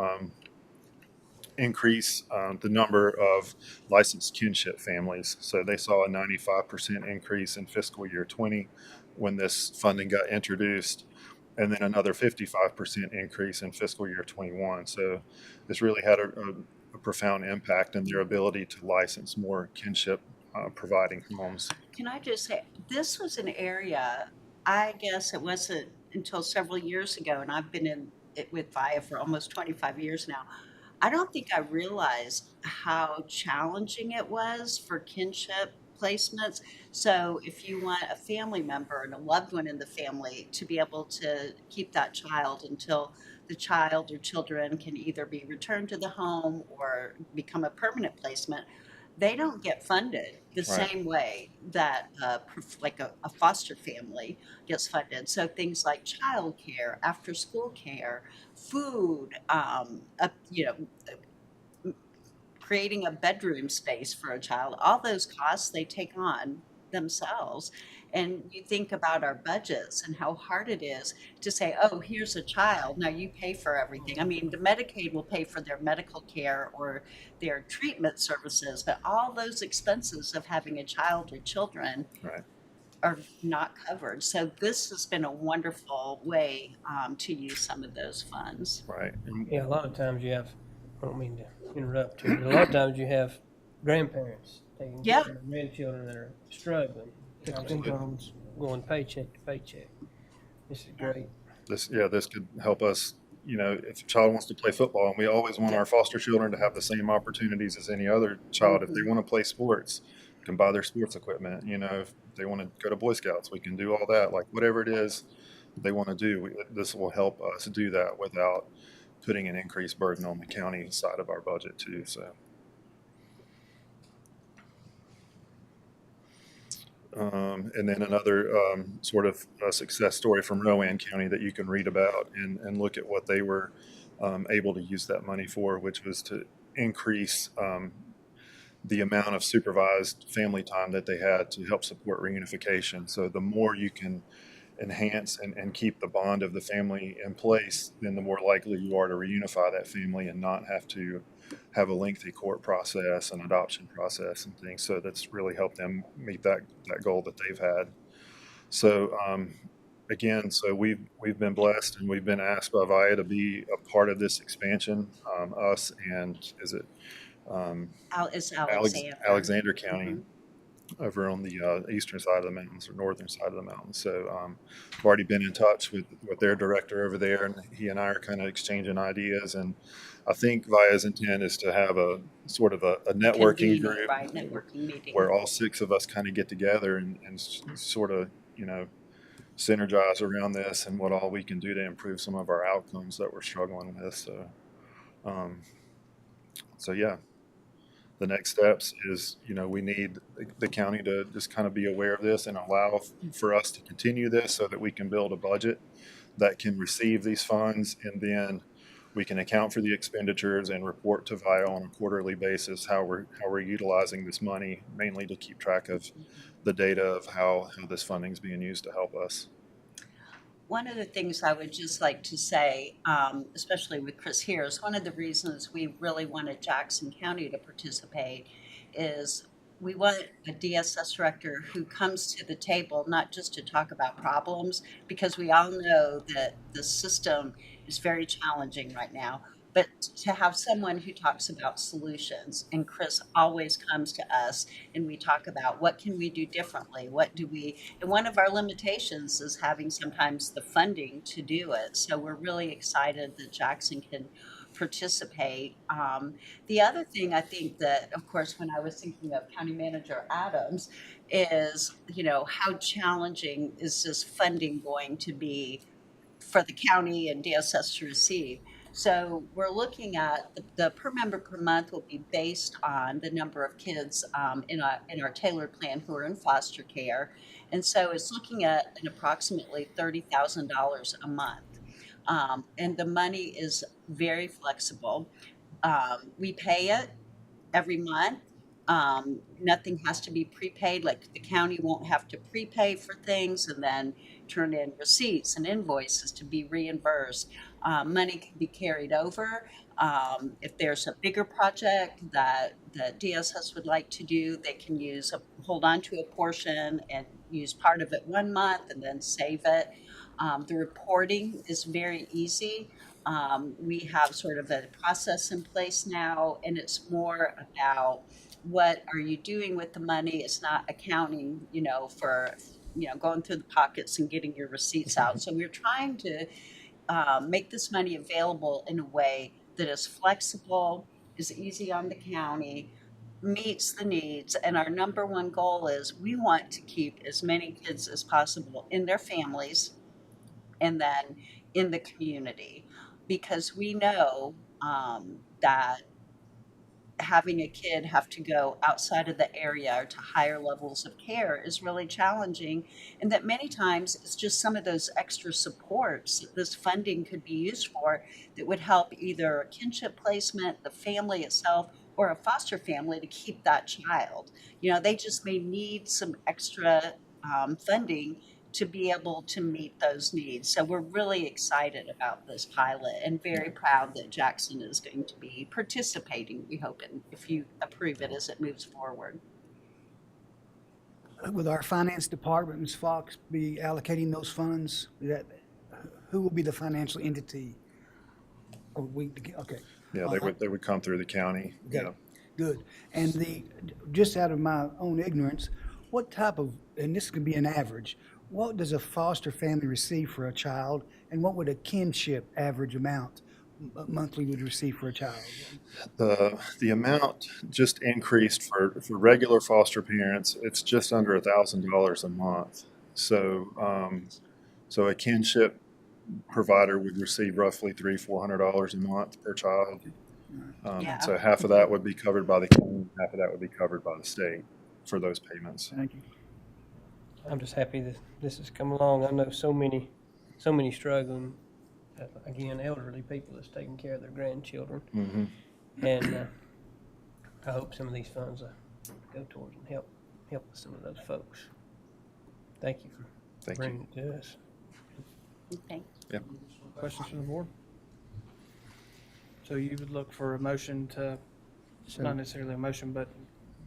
increase the number of licensed kinship families. So they saw a 95% increase in fiscal year 20 when this funding got introduced, and then another 55% increase in fiscal year 21. So this really had a profound impact in their ability to license more kinship providing homes. Can I just say, this was an area, I guess it wasn't until several years ago, and I've been in it with VIA for almost 25 years now. I don't think I realized how challenging it was for kinship placements. So if you want a family member and a loved one in the family to be able to keep that child until the child or children can either be returned to the home or become a permanent placement, they don't get funded the same way that like a foster family gets funded. So things like childcare, after school care, food, creating a bedroom space for a child, all those costs they take on themselves. And you think about our budgets and how hard it is to say, oh, here's a child, now you pay for everything. I mean, the Medicaid will pay for their medical care or their treatment services, but all those expenses of having a child or children are not covered. So this has been a wonderful way to use some of those funds. Right. Yeah, a lot of times you have, I don't mean to interrupt you, but a lot of times you have grandparents taking care of grandchildren that are struggling. Incomes going paycheck to paycheck. This is great. This could help us if a child wants to play football, and we always want our foster children to have the same opportunities as any other child. If they want to play sports, we can buy their sports equipment. If they want to go to Boy Scouts, we can do all that. Like whatever it is they want to do, this will help us do that without putting an increased burden on the county side of our budget too. So. And then another sort of success story from Rowan County that you can read about and look at what they were able to use that money for, which was to increase the amount of supervised family time that they had to help support reunification. So the more you can enhance and keep the bond of the family in place, then the more likely you are to reunify that family and not have to have a lengthy court process and adoption process and things. So that's really helped them meet that goal that they've had. So again, so we've been blessed and we've been asked by VIA to be a part of this expansion. Us and is it It's Alexander. Alexander County. Over on the eastern side of the mountains or northern side of the mountains. So I've already been in touch with their director over there, and he and I are kind of exchanging ideas. And I think VIA's intent is to have a sort of a networking group, right, networking meeting, where all 6 of us kind of get together and sort of, synergize around this and what all we can do to improve some of our outcomes that we're struggling with. So yeah. The next steps is, we need the county to just kind of be aware of this and allow for us to continue this so that we can build a budget that can receive these funds, and then we can account for the expenditures and report to VIA on a quarterly basis how we're utilizing this money, mainly to keep track of the data of how this funding is being used to help us. One of the things I would just like to say, especially with Chris here, is one of the reasons we really wanted Jackson County to participate is we want a DSS director who comes to the table not just to talk about problems, because we all know that the system is very challenging right now, but to have someone who talks about solutions. And Chris always comes to us and we talk about what can we do differently? And one of our limitations is having sometimes the funding to do it. So we're really excited that Jackson can participate. The other thing I think that, of course, when I was thinking of County Manager Adams is, how challenging is this funding going to be for the county and DSS to receive? So we're looking at the per member per month will be based on the number of kids in our tailored plan who are in foster care. And so it's looking at an approximately $30,000 a month. And the money is very flexible. We pay it every month. Nothing has to be prepaid. Like the county won't have to prepay for things and then turn in receipts and invoices to be reimbursed. Money can be carried over. If there's a bigger project that DSS would like to do, they can hold on to a portion and use part of it 1 month and then save it. The reporting is very easy. We have sort of a process in place now, and it's more about what are you doing with the money. It's not accounting, for, going through the pockets and getting your receipts out. So we're trying to make this money available in a way that is flexible, is easy on the county, meets the needs. And our number one goal is we want to keep as many kids as possible in their families and then in the community, because we know that having a kid have to go outside of the area or to higher levels of care is really challenging, and that many times it's just some of those extra supports that this funding could be used for that would help either a kinship placement, the family itself, or a foster family to keep that child. They just may need some extra funding to be able to meet those needs. So we're really excited about this pilot and very proud that Jackson is going to be participating, we hope, if you approve it as it moves forward. Will our finance department, Ms. Fox, be allocating those funds? Who will be the financial entity? Okay. Yeah, they would come through the county. Okay. Yeah. Good. And just out of my own ignorance, what type of, and this could be an average, what does a foster family receive for a child, and what would a kinship average amount monthly would receive for a child? The amount just increased for regular foster parents. It's just under $1,000 a month. So a kinship provider would receive roughly $400 a month per child. Yeah. So half of that would be covered by the county, half of that would be covered by the state for those payments. Thank you. I'm just happy that this has come along. I know so many struggling, again, elderly people that's taking care of their grandchildren. Mm-hmm. And I hope some of these funds go towards and help some of those folks. Thank you for Thank you. bringing it to us. Okay. Questions from the board? So you would look for a motion to, not necessarily a motion, but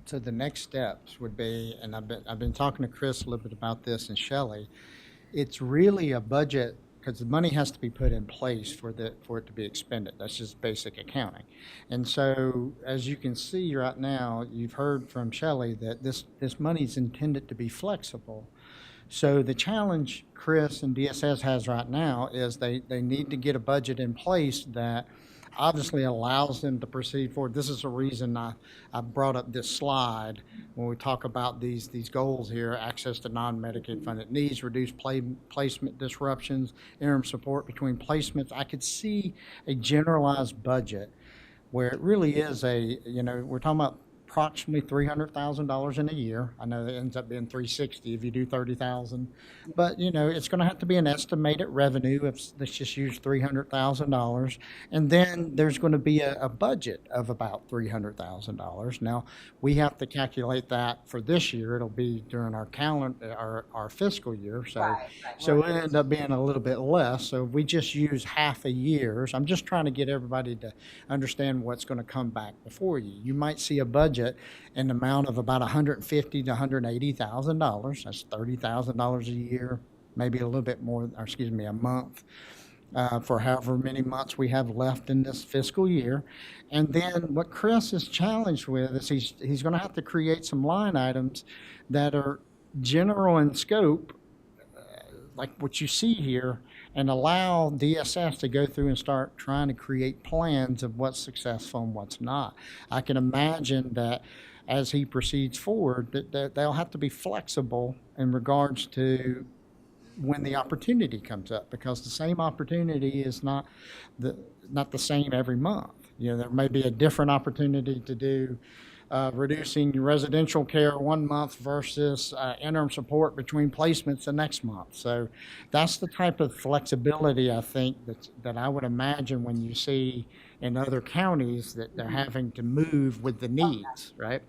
So the next steps would be, and I've been talking to Chris a little bit about this and Shelley. It's really a budget because the money has to be put in place for it to be expended. That's just basic accounting. And so, as you can see right now, you've heard from Shelley that this money is intended to be flexible. So the challenge Chris and DSS has right now is they need to get a budget in place that obviously allows them to proceed forward. This is the reason I brought up this slide when we talk about these goals here: access to non-Medicaid funded needs, reduce placement disruptions, interim support between placements. I could see a generalized budget where it really is we're talking about approximately $300,000 in a year. I know that ends up being $360 if you do 30,000, but it's going to have to be an estimated revenue of, let's just use $300,000, and then there's going to be a budget of about $300,000. Now we have to calculate that for this year. It'll be during our calendar, our fiscal year, so so it end up being a little bit less. So if we just use half a year's, I'm just trying to get everybody to understand what's going to come back before you. You might see a budget in the amount of about $150,000 to $180,000. That's $30,000 a year, maybe a little bit more, or excuse me, a month, for however many months we have left in this fiscal year. And then what Chris is challenged with is he's going to have to create some line items that are general in scope, like what you see here, and allow DSS to go through and start trying to create plans of what's successful and what's not. I can imagine that as he proceeds forward, that they'll have to be flexible in regards to when the opportunity comes up, because the same opportunity is not the same every month. There may be a different opportunity to do reducing residential care one month versus interim support between placements the next month. So that's the type of flexibility I think that I would imagine when you see in other counties that they're having to move with the needs, right?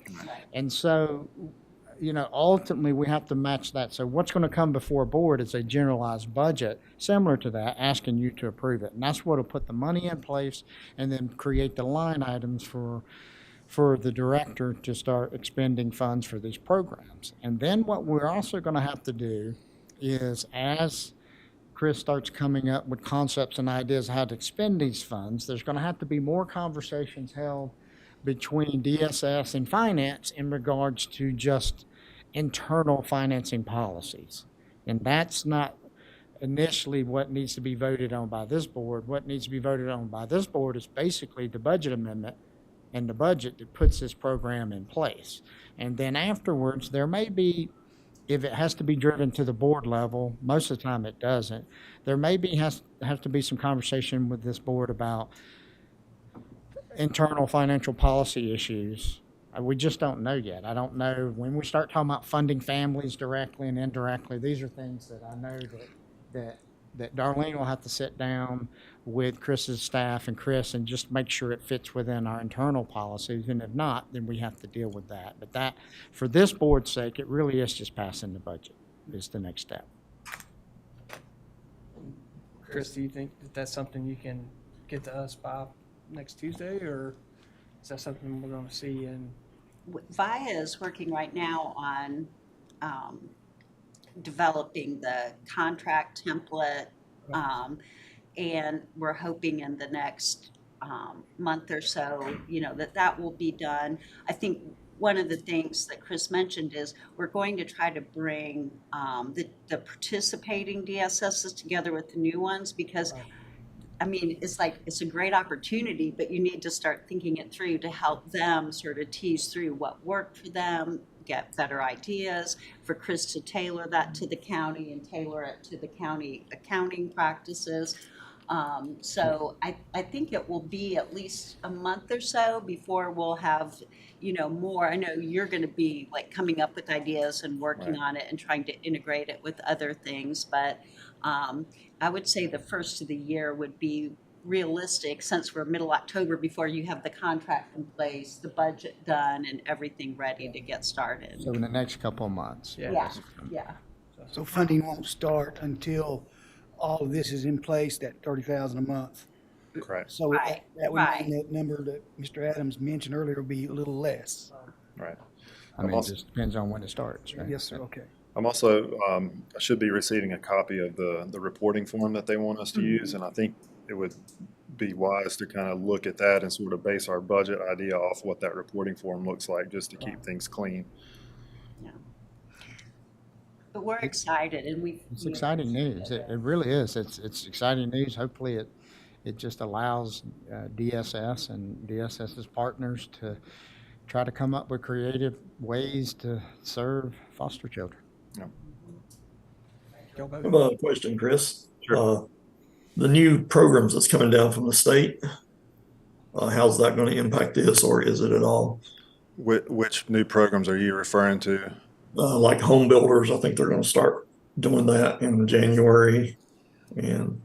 And so, ultimately we have to match that. So what's going to come before a board is a generalized budget similar to that, asking you to approve it. And that's what will put the money in place and then create the line items for the director to start expending funds for these programs. And then what we're also going to have to do is, as Chris starts coming up with concepts and ideas how to expend these funds, there's going to have to be more conversations held between DSS and finance in regards to just internal financing policies. And that's not initially what needs to be voted on by this board. What needs to be voted on by this board is basically the budget amendment and the budget that puts this program in place. And then afterwards, there may be, if it has to be driven to the board level, most of the time it doesn't, there may be have to be some conversation with this board about internal financial policy issues. We just don't know yet. I don't know when we start talking about funding families directly and indirectly. These are things that I know that Darlene will have to sit down with Chris's staff and Chris and just make sure it fits within our internal policies. And if not, then we have to deal with that. But that, for this board's sake, it really is just passing the budget is the next step. Chris, do you think that that's something you can get to us by next Tuesday, or is that something we're going to see in? VIA is working right now on developing the contract template, and we're hoping in the next month or so, that will be done. I think one of the things that Chris mentioned is we're going to try to bring the participating DSSs together with the new ones, because I mean, it's like, it's a great opportunity, but you need to start thinking it through to help them sort of tease through what worked for them, get better ideas, for Chris to tailor that to the county and tailor it to the county accounting practices. So I think it will be at least a month or so before we'll have, you know, more. I know you're going to be like coming up with ideas and working on it and trying to integrate it with other things, but I would say the first of the year would be realistic, since we're middle October, before you have the contract in place, the budget done, and everything ready to get started. So in the next couple of months. Yeah. So funding won't start until all of this is in place, that 30,000 a month. Correct. So Right, that would right. mean that number that Mr. Adams mentioned earlier will be a little less. Right. I mean, I'm it also- just depends on when it starts, right? Yes, sir, okay. I'm also, I should be receiving a copy of the reporting form that they want us to use, and I think it would be wise to kind of look at that and sort of base our budget idea off what that reporting form looks like, just to keep things clean. But we're excited, and It's exciting news. It really is. It's exciting news. Hopefully it just allows DSS and DSS's partners to try to come up with creative ways to serve foster children. Go I vote. have a question, Chris. Sure. The new programs that's coming down from the state, how's that going to impact this, or is it at all? Which new programs are you referring to? Like home builders, I think they're going to start doing that in January. And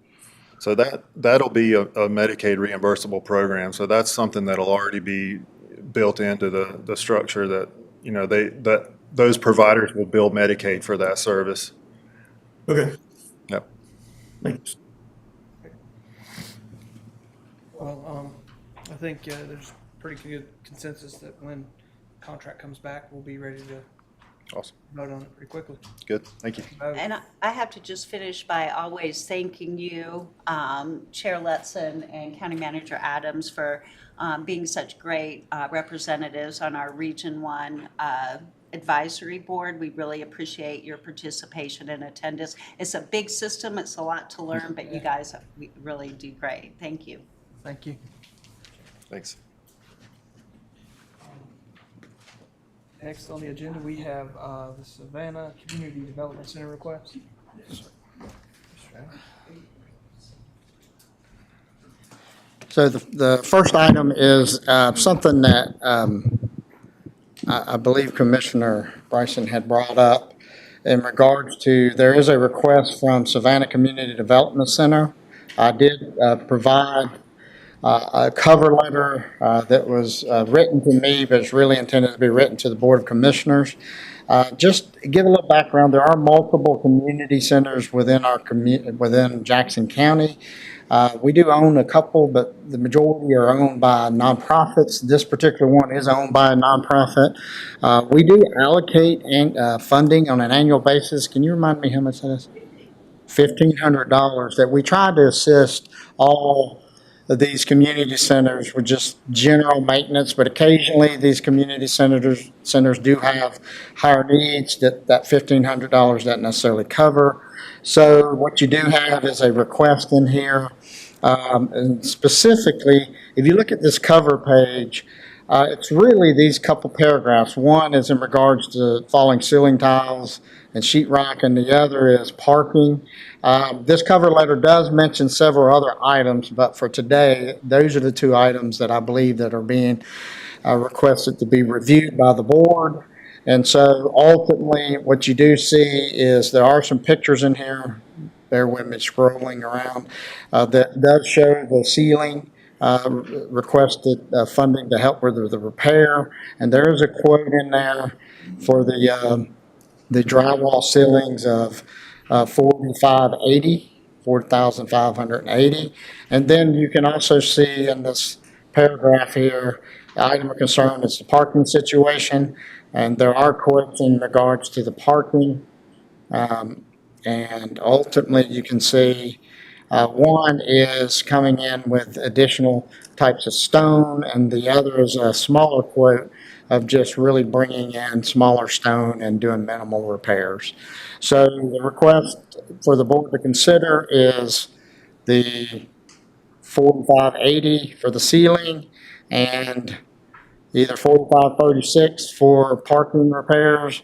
So that'll be a Medicaid reimbursable program. So that's something that'll already be built into the structure that, you know, that those providers will bill Medicaid for that service. okay, Yep. thanks. Well, I think there's pretty good consensus that when contract comes back, we'll be ready to Awesome. vote on it pretty quickly. Good. Thank you. And I have to just finish by always thanking you, Chair Letson and County Manager Adams, for being such great representatives on our Region 1 advisory board. We really appreciate your participation and attendance. It's a big system. It's a lot to learn, but you guys really do great. Thank you. Thank you. Thanks. Next on the agenda, we have the Savannah Community Development Center request. So the first item is something that I believe Commissioner Bryson had brought up in regards to, there is a request from Savannah Community Development Center. I did provide a cover letter that was written to me, but it's really intended to be written to the Board of Commissioners. Just to give a little background, there are multiple community centers within our within Jackson County. We do own a couple, but the majority are owned by nonprofits. This particular one is owned by a nonprofit. We do allocate funding on an annual basis. Can you remind me how much that is? $1,500 that we try to assist all of these community centers with just general maintenance, but occasionally these community centers do have higher needs that $1,500 doesn't necessarily cover. So what you do have is a request in here, and specifically, if you look at this cover page, it's really these couple paragraphs. One is in regards to falling ceiling tiles and sheetrock, and the other is parking. This cover letter does mention several other items, but for today, those are the two items that I believe that are being requested to be reviewed by the board. And so ultimately, what you do see is there are some pictures in here, bear with me scrolling around, that does show the ceiling requested funding to help with the repair. And there is a quote in there for the drywall ceilings of $4,580. And then you can also see in this paragraph here, the item of concern is the parking situation. And there are quotes in regards to the parking. And ultimately, you can see One is coming in with additional types of stone, and the other is a smaller quote of just really bringing in smaller stone and doing minimal repairs. So the request for the board to consider is the 4580 for the ceiling and either 4536 for parking repairs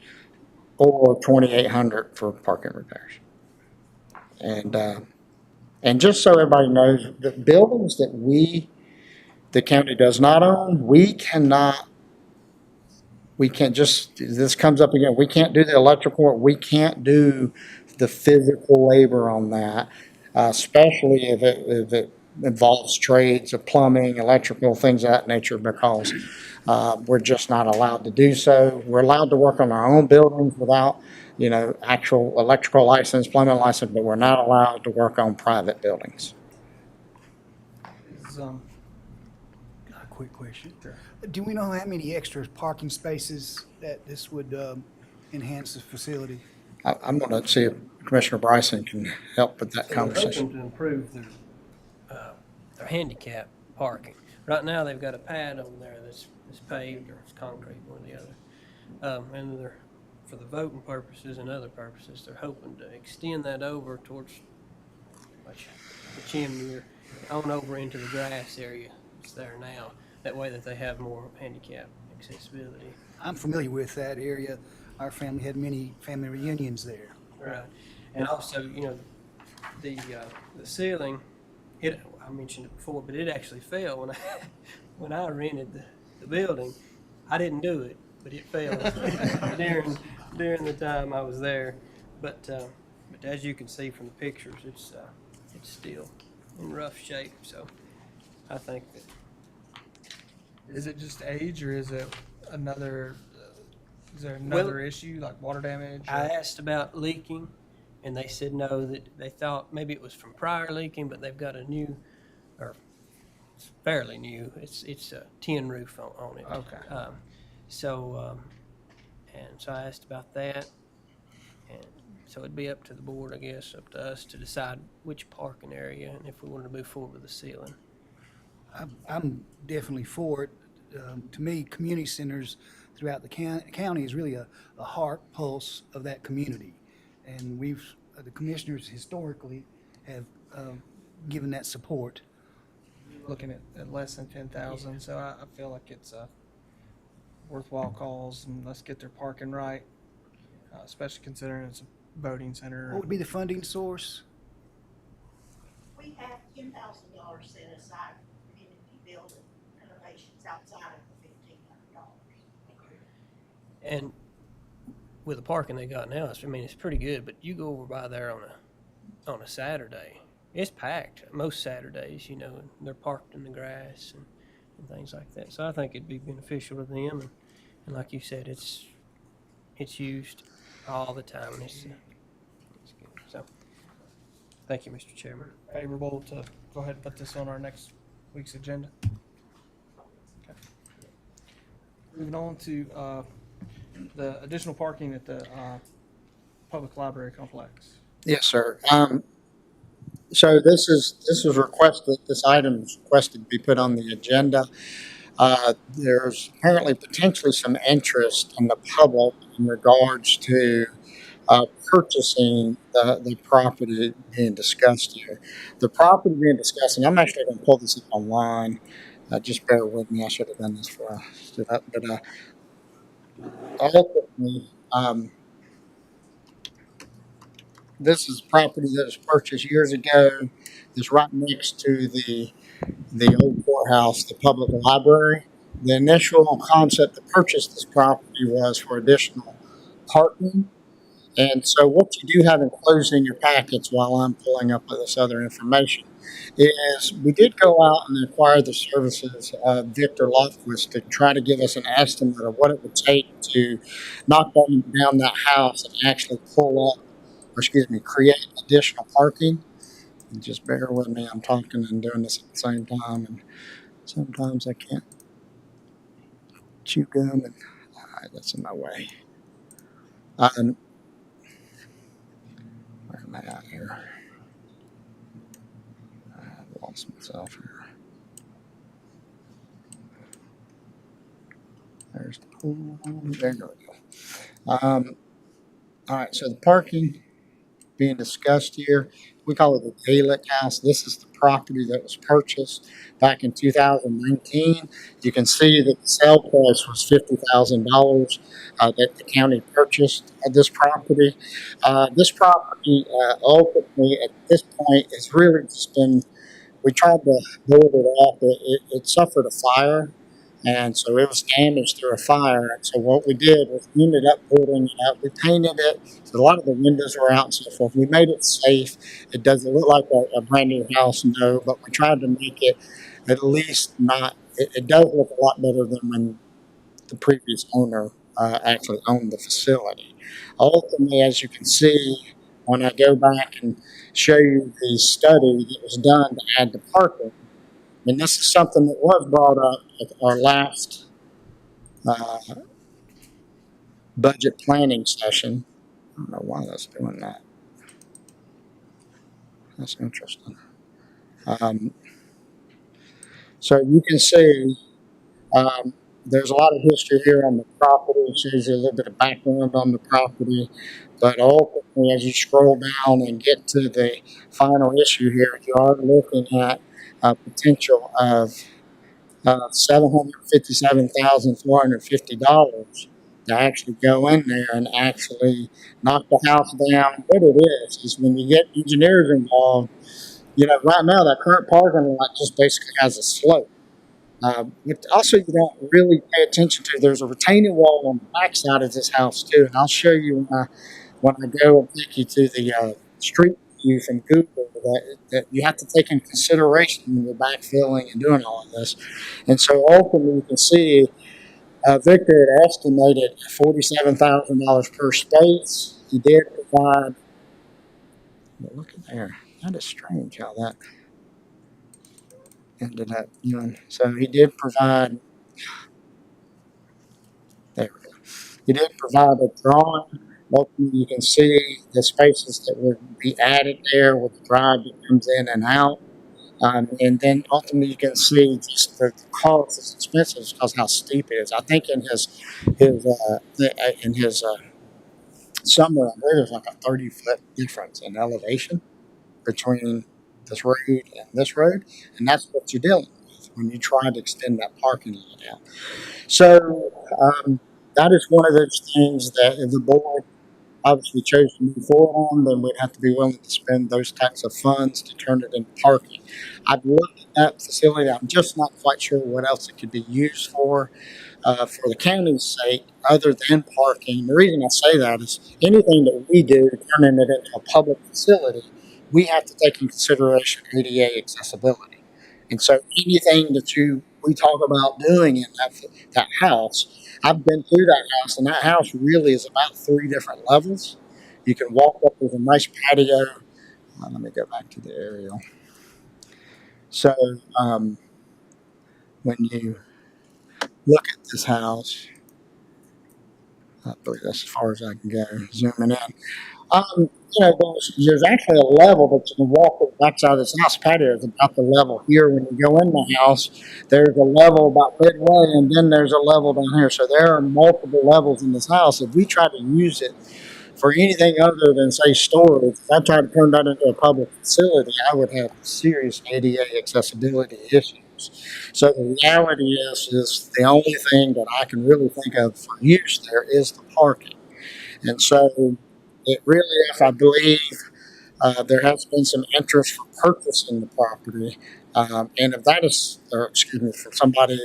or 2800 for parking repairs. And just so everybody knows, the buildings that the county does not own, we can't just, this comes up again, we can't do the electrical, we can't do the physical labor on that, especially if it involves trades of plumbing, electrical, things of that nature, because we're just not allowed to do so. We're allowed to work on our own buildings without, actual electrical license, plumbing license, but we're not allowed to work on private buildings. Is, Got a quick question. Do we know how many extra parking spaces that this would enhance the facility? I'm going to see if Commissioner Bryson can help with that So they're conversation. hoping to improve their handicap parking. Right now, they've got a pad over there that's paved or it's concrete, one or the other. And they're, for the voting purposes and other purposes, they're hoping to extend that over towards the chimney or on over into the grass area that's there now. That way that they have more handicap accessibility. I'm familiar with that area. Our family had many family reunions there. Right. And also, the ceiling, I mentioned it before, but it actually fell when I rented the building. I didn't do it, but it fell during the time I was there. But as you can see from the pictures, it's still in rough shape. So I think that. is it just age, or is it another? Is there Well, another issue like water damage? I asked about leaking, and they said no, that they thought maybe it was from prior leaking, but they've got a new, or it's fairly new, it's a tin roof on it. Okay. And so I asked about that, and so it'd be up to the board, I guess, up to us to decide which parking area and if we wanted to move forward with the ceiling. I'm definitely for it. To me, community centers throughout the county is really a heart pulse of that community. And the commissioners historically have given that support. Looking at less than 10,000, so I feel like it's a worthwhile cause, and let's get their parking right, especially considering it's a voting center. What would be the funding source? We have $10,000 set aside for community building renovations outside of the $1,500. And with the parking they got now, it's pretty good, but you go over by there on a Saturday, it's packed most Saturdays, and they're parked in the grass and things like that. So I think it'd be beneficial to them, and like you said, it's used all the time, and it's good. So, thank you, Mr. Chairman. Favorable to go ahead and put this on our next week's agenda. Okay. Moving on to the additional parking at the public library complex. Yes, sir. So this is requested, this item is requested to be put on the agenda. There's apparently potentially some interest in the public in regards to purchasing the property being discussed here. The property being discussed, and I'm actually going to pull this up online. Just bear with me. I should have done this before I stood up. But ultimately, this is property that was purchased years ago. It's right next to the old courthouse, the public library. The initial concept to purchase this property was for additional parking. And so what you do have enclosed in your packets while I'm pulling up this other information is we did go out and acquire the services of Victor Lofquist to try to give us an estimate of what it would take to knock down that house and actually create additional parking. And just bear with me, I'm talking and doing this at the same time, and sometimes I can't chew gum, and that's in my way. Where am I at here? lost myself here. There's the pool. There we go. All right, so the parking being discussed here, we call it the Gaelic House. This is the property that was purchased back in 2019. You can see that the sale price was $50,000 that the county purchased this property. This property ultimately at this point has really just been, we tried to build it off. It suffered a fire. And so it was damaged through a fire. And so what we did was we ended up building it up. We painted it. So a lot of the windows were out and so forth. We made it safe. It doesn't look like a brand new house, no, but we tried to make it at least not, it does look a lot better than when the previous owner actually owned the facility. Ultimately, as you can see, when I go back and show you the study that was done to add the parking, and this is something that was brought up at our last budget planning session. I don't know why that's doing that. That's interesting. So you can see there's a lot of history here on the property. It shows you a little bit of background on the property. But ultimately, as you scroll down and get to the final issue here, you are looking at a potential of $757,450 to actually go in there and actually knock the house down. What it is when you get engineers involved, you know, right now that current parking lot just basically has a slope. But also you don't really pay attention to, there's a retaining wall on the backside of this house too. And I'll show you when I go and take you to the street view from Google that you have to take in consideration when you're backfilling and doing all of this. And so ultimately you can see Victor had estimated $47,000 per space. He did provide, look at there, that is strange how that ended up doing. So he did provide, there we go. He did provide a drawing. Ultimately, you can see the spaces that would be added there with the drive that comes in and out. And then ultimately you can see just the cost is expensive because how steep it is. I think in his summary, I believe there's like a 30-foot difference in elevation between this road and this road, and that's what you're dealing with when you try to extend that parking lot out. So that is one of those things that if the board obviously chose to move forward on, then we'd have to be willing to spend those types of funds to turn it into parking. I've looked at that facility. I'm just not quite sure what else it could be used for the county's sake other than parking. The reason I say that is anything that we do turning it into a public facility, we have to take in consideration ADA accessibility. And so anything that we talk about doing in that house, I've been through that house, and that house really is about 3 different levels. You can walk up with a nice patio. Let me go back to the aerial. So when you look at this house, I believe that's as far as I can go, zooming in. There's actually a level that you can walk with the backside of this house patio is about the level here. When you go in the house, there's a level about midway, and then there's a level down here. So there are multiple levels in this house. If we try to use it for anything other than, say, storage, if I tried to turn that into a public facility, I would have serious ADA accessibility issues. So the reality is the only thing that I can really think of for use there is the parking. And so it really, if I believe, there has been some interest for purchasing the property. And if that is, for somebody,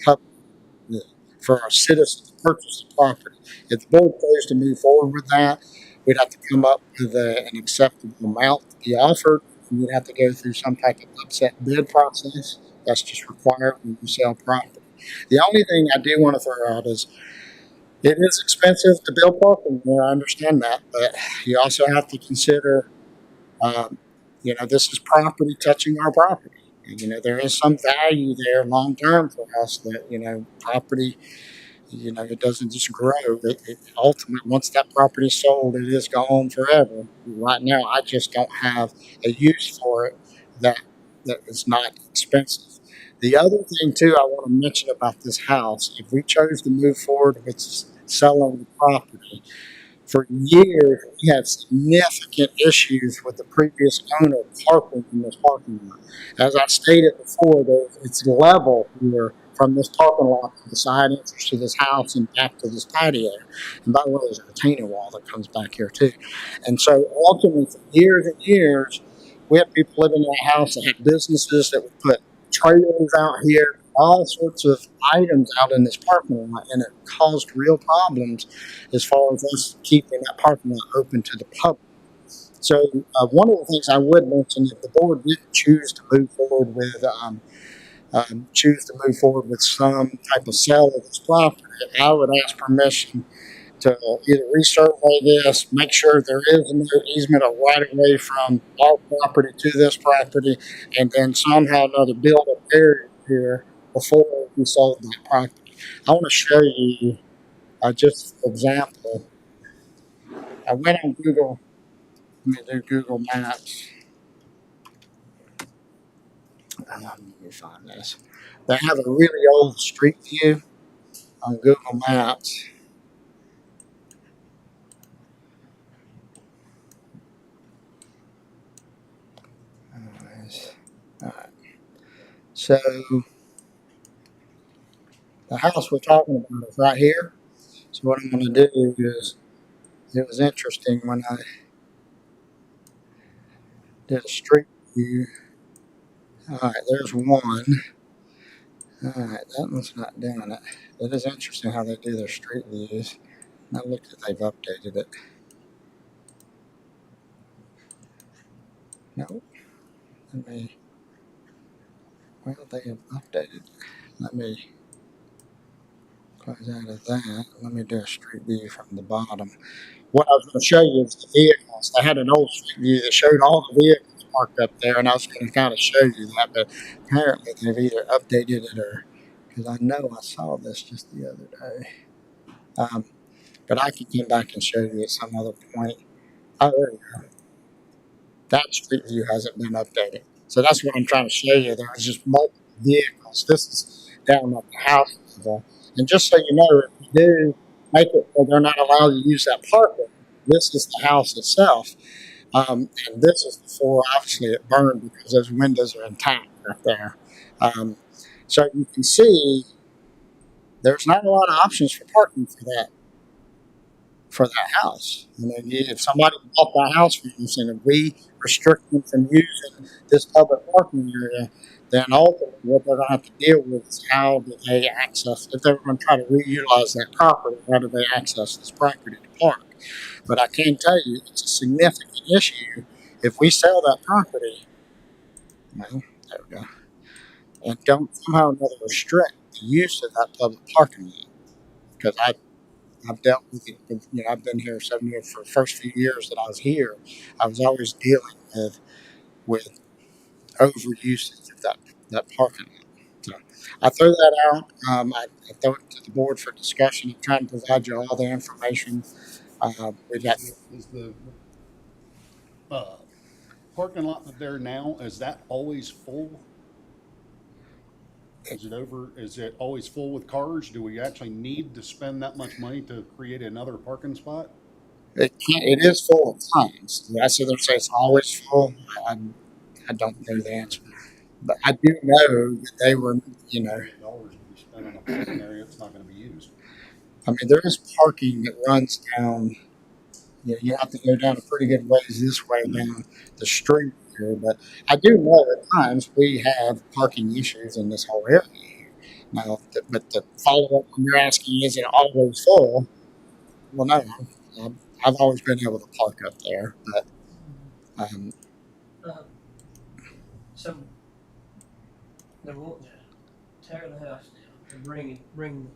for our citizens to purchase the property, if the board chose to move forward with that, we'd have to come up with an acceptable amount to be offered. And we'd have to go through some type of upset bid process. That's just required when you sell property. The only thing I do want to throw out is it is expensive to build parking. I understand that, but you also have to consider, this is property touching our property. And, there is some value there long term for us that, property, it doesn't just grow. It ultimately, once that property is sold, it is gone forever. Right now, I just don't have a use for it that that it's not expensive. The other thing too I want to mention about this house, if we chose to move forward with selling the property, for years we had significant issues with the previous owner parking in this parking lot. As I stated before, it's level here from this parking lot to the side entrance to this house and back to this patio. And by the way, there's a retaining wall that comes back here too. And so ultimately for years and years, we had people living in a house that had businesses that would put trailers out here, all sorts of items out in this parking lot, and it caused real problems as far as us keeping that parking lot open to the public. So one of the things I would mention, if the board did choose to move forward with some type of sale of this property, I would ask permission to either resurvey this, make sure there is no easement or right of way from our property to this property, and then somehow or another build a barrier here before we sold that property. I want to show you just an example. I went on Google. Let me do Google Maps. Let me find this. They have a really old street view on Google Maps. All right. So the house we're talking about is right here. So what I'm going to do is, it was interesting when I did a street view. All right, there's one. All right, that one's not doing it. It is interesting how they do their street views. Now look that they've updated it. Nope. Well, they have updated. Let me close out of that. Let me do a street view from the bottom. What I was going to show you is the vehicles. I had an old street view that showed all the vehicles parked up there, and I was going to kind of show you that, but apparently they've either updated it or, because I know I saw this just the other day. But I can come back and show you at some other point. Oh, there you go. That street view hasn't been updated. So that's what I'm trying to show you. There's just multiple vehicles. This is down at the house level. And just so you know, if you do make it where they're not allowed to use that parking, this is the house itself. And this is before, obviously, it burned because those windows are intact right there. So you can see there's not a lot of options for parking for that house. You know, if somebody bought that house from us and if we restrict them from using this public parking area, then ultimately what they're going to have to deal with is how do they access, if they're going to try to reutilize that property, how do they access this property to park? But I can tell you, it's a significant issue if we sell that property, well, there we go, and don't somehow or another restrict the use of that public parking lot. Because I've dealt with it. You know, I've been here 7 years. For the first few years that I was here, I was always dealing with overusage of that parking lot. So I throw that out. I throw it to the board for discussion. I'm trying to provide you all the information. We got. Is the parking lot there now, is that always full? Is it always full with cars? Do we actually need to spend that much money to create another parking spot? It is full at times. I sit there and say it's always full. I don't know the answer, but I do know that they were, you know, Dollars to be spent on a parking area that's not going to be used. I mean, there is parking that runs down. You know, you have to go down a pretty good ways this way down the street here, but I do know at times we have parking issues in this whole area here. Now, but the follow up when you're asking, is it always full? Well, no, I've always been able to park up there, but So they want to tear the house down and bring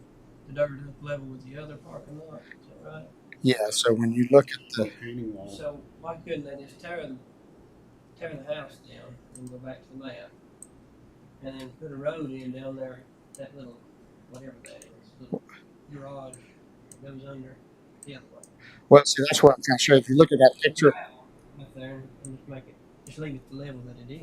the dirt up level with the other parking lot. Is that right? yeah. So when you look at the Retaining wall. So why couldn't they just tear the house down and go back to the map, and then put a road in down there, that little whatever that is, little garage that goes under the other way. well, see, that's what I'm trying to show you. If you look at that picture, Up there and just leave it the level that it is.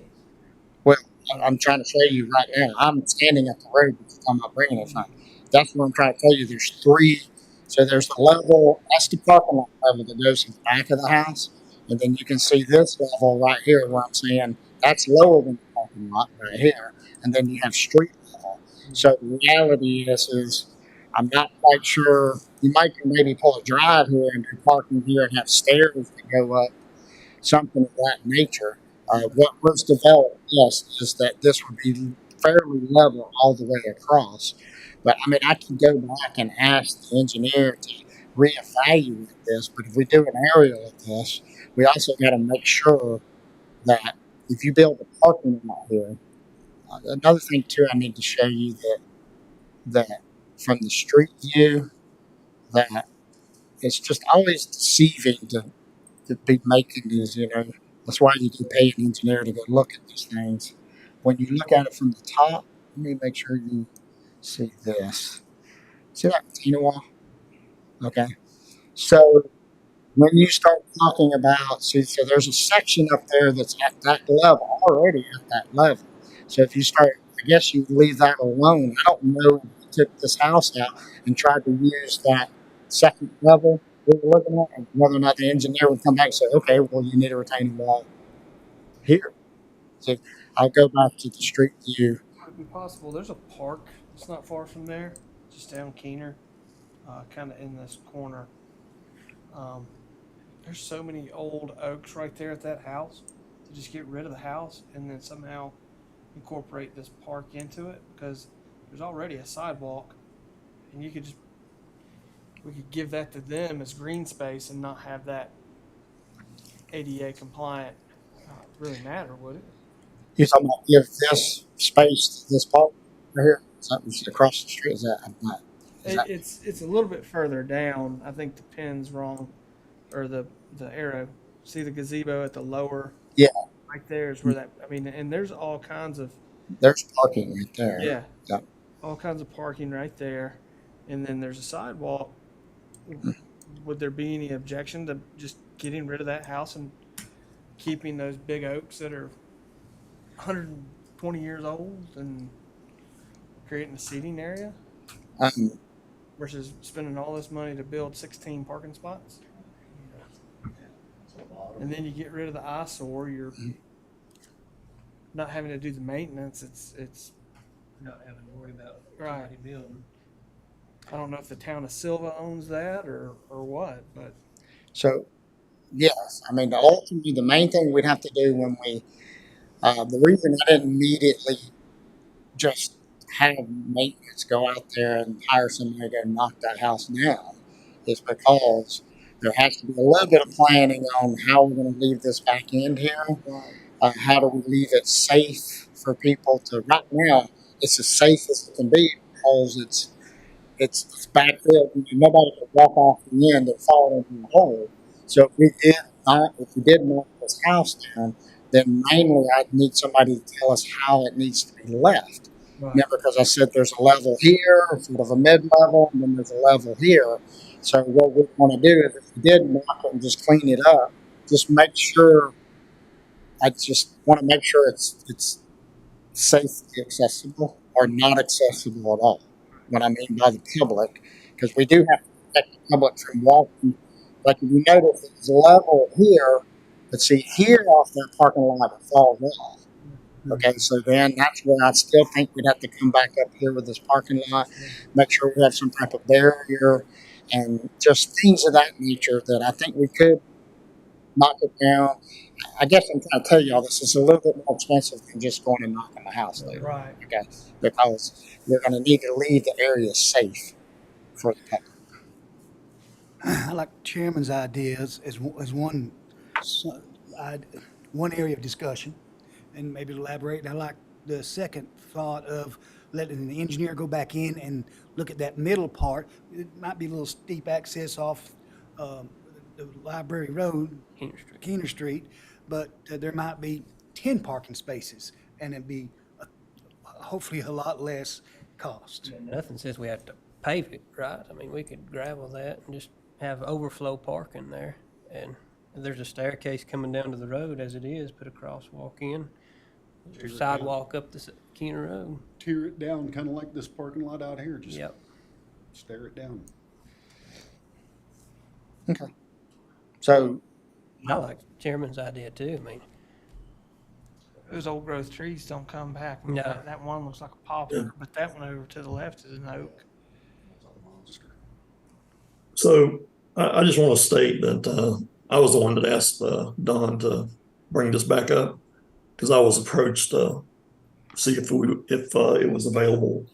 well, I'm trying to show you right now. I'm standing at the road, but you're talking about bringing it from. That's what I'm trying to tell you. There's three. So there's the level, that's the parking lot level that goes to the back of the house. And then you can see this level right here where I'm saying that's lower than the parking lot right here. And then you have street level. So the reality is I'm not quite sure. You might can maybe pull a drive here and do parking here and have stairs that go up, something of that nature. What was developed, yes, is that this would be fairly level all the way across. But I mean, I can go back and ask the engineer to reevaluate this. But if we do an aerial of this, we also got to make sure that if you build a parking lot here, another thing too, I need to show you that from the street view, that it's just always deceiving to be making these, you know. That's why you can pay an engineer to go look at these things. When you look at it from the top, let me make sure you see this. See that patina wall? Okay. So when you start talking about, see, so there's a section up there that's at that level, already at that level. So if you start, I guess you leave that alone. I don't know if you took this house out and tried to use that second level we were looking at, and whether or not the engineer would come back and say, okay, well, you need a retaining wall here. So I'll go back to the street view. Would it be possible? There's a park. It's not far from there, just down Keener, kind of in this corner. There's so many old oaks right there at that house. To just get rid of the house and then somehow incorporate this park into it, because there's already a sidewalk, and you could just, we could give that to them as green space and not have that ADA compliant really matter, would it? You're talking about give this space to this park right here? Something across the street? Is that, I'm not, is that, It's a little bit further down. I think the pin's wrong, or the arrow. See the gazebo at the lower? Yeah. Right there is where that. I mean, and there's all kinds of. There's parking right there. Yeah. Yep. All kinds of parking right there, and then there's a sidewalk. Would there be any objection to just getting rid of that house and keeping those big oaks that are 120 years old and creating a seating area versus spending all this money to build 16 parking spots? And then you get rid of the eyesore. You're not having to do the maintenance. It's Not having to worry about right. somebody building. I don't know if the town of Silva owns that or what, but So, yes, I mean, ultimately, the main thing we'd have to do when we, the reason I didn't immediately just have maintenance go out there and hire somebody to knock that house down is because there has to be a little bit of planning on how we're going to leave this back in here. How do we leave it safe for people to, right now, it's as safe as it can be because it's backfilled and nobody can walk off the end and fall into the hole. So if we did knock this house down, then mainly I'd need somebody to tell us how it needs to be left. right. Yeah, because I said there's a level here, sort of a mid-level, and then there's a level here. So what we want to do is if we did knock it and just clean it up, just make sure, I just want to make sure it's safely accessible or not accessible at all. What I mean by the public, because we do have to protect the public from walking. Like if you notice, there's a level here, but see here off that parking lot it falls off. Okay, so then that's where I still think we'd have to come back up here with this parking lot, make sure we have some type of barrier and just things of that nature that I think we could knock it down. I guess I'm trying to tell you all this. It's a little bit more expensive than just going and knocking the house down. Right. Okay, because you're going to need to leave the area safe for the public. I like the chairman's ideas as one area of discussion, and maybe elaborate. And I like the second thought of letting the engineer go back in and look at that middle part. It might be a little steep access off the Library Road, Keener Street, but there might be 10 parking spaces, and it'd be hopefully a lot less cost. Nothing says we have to pave it, right? I mean, we could gravel that and just have overflow parking there. And there's a staircase coming down to the road as it is, put a crosswalk in. Tear it down. sidewalk up the Keener Road. Tear it down, kind of like this parking lot out here, just Yep. stare it down. Okay. So, I like Chairman's idea too. I mean, Those old growth trees don't come back. No. That one looks like a poplar, but that one over to the left is an oak. So I just want to state that I was the one that asked Don to bring this back up because I was approached to see if it was available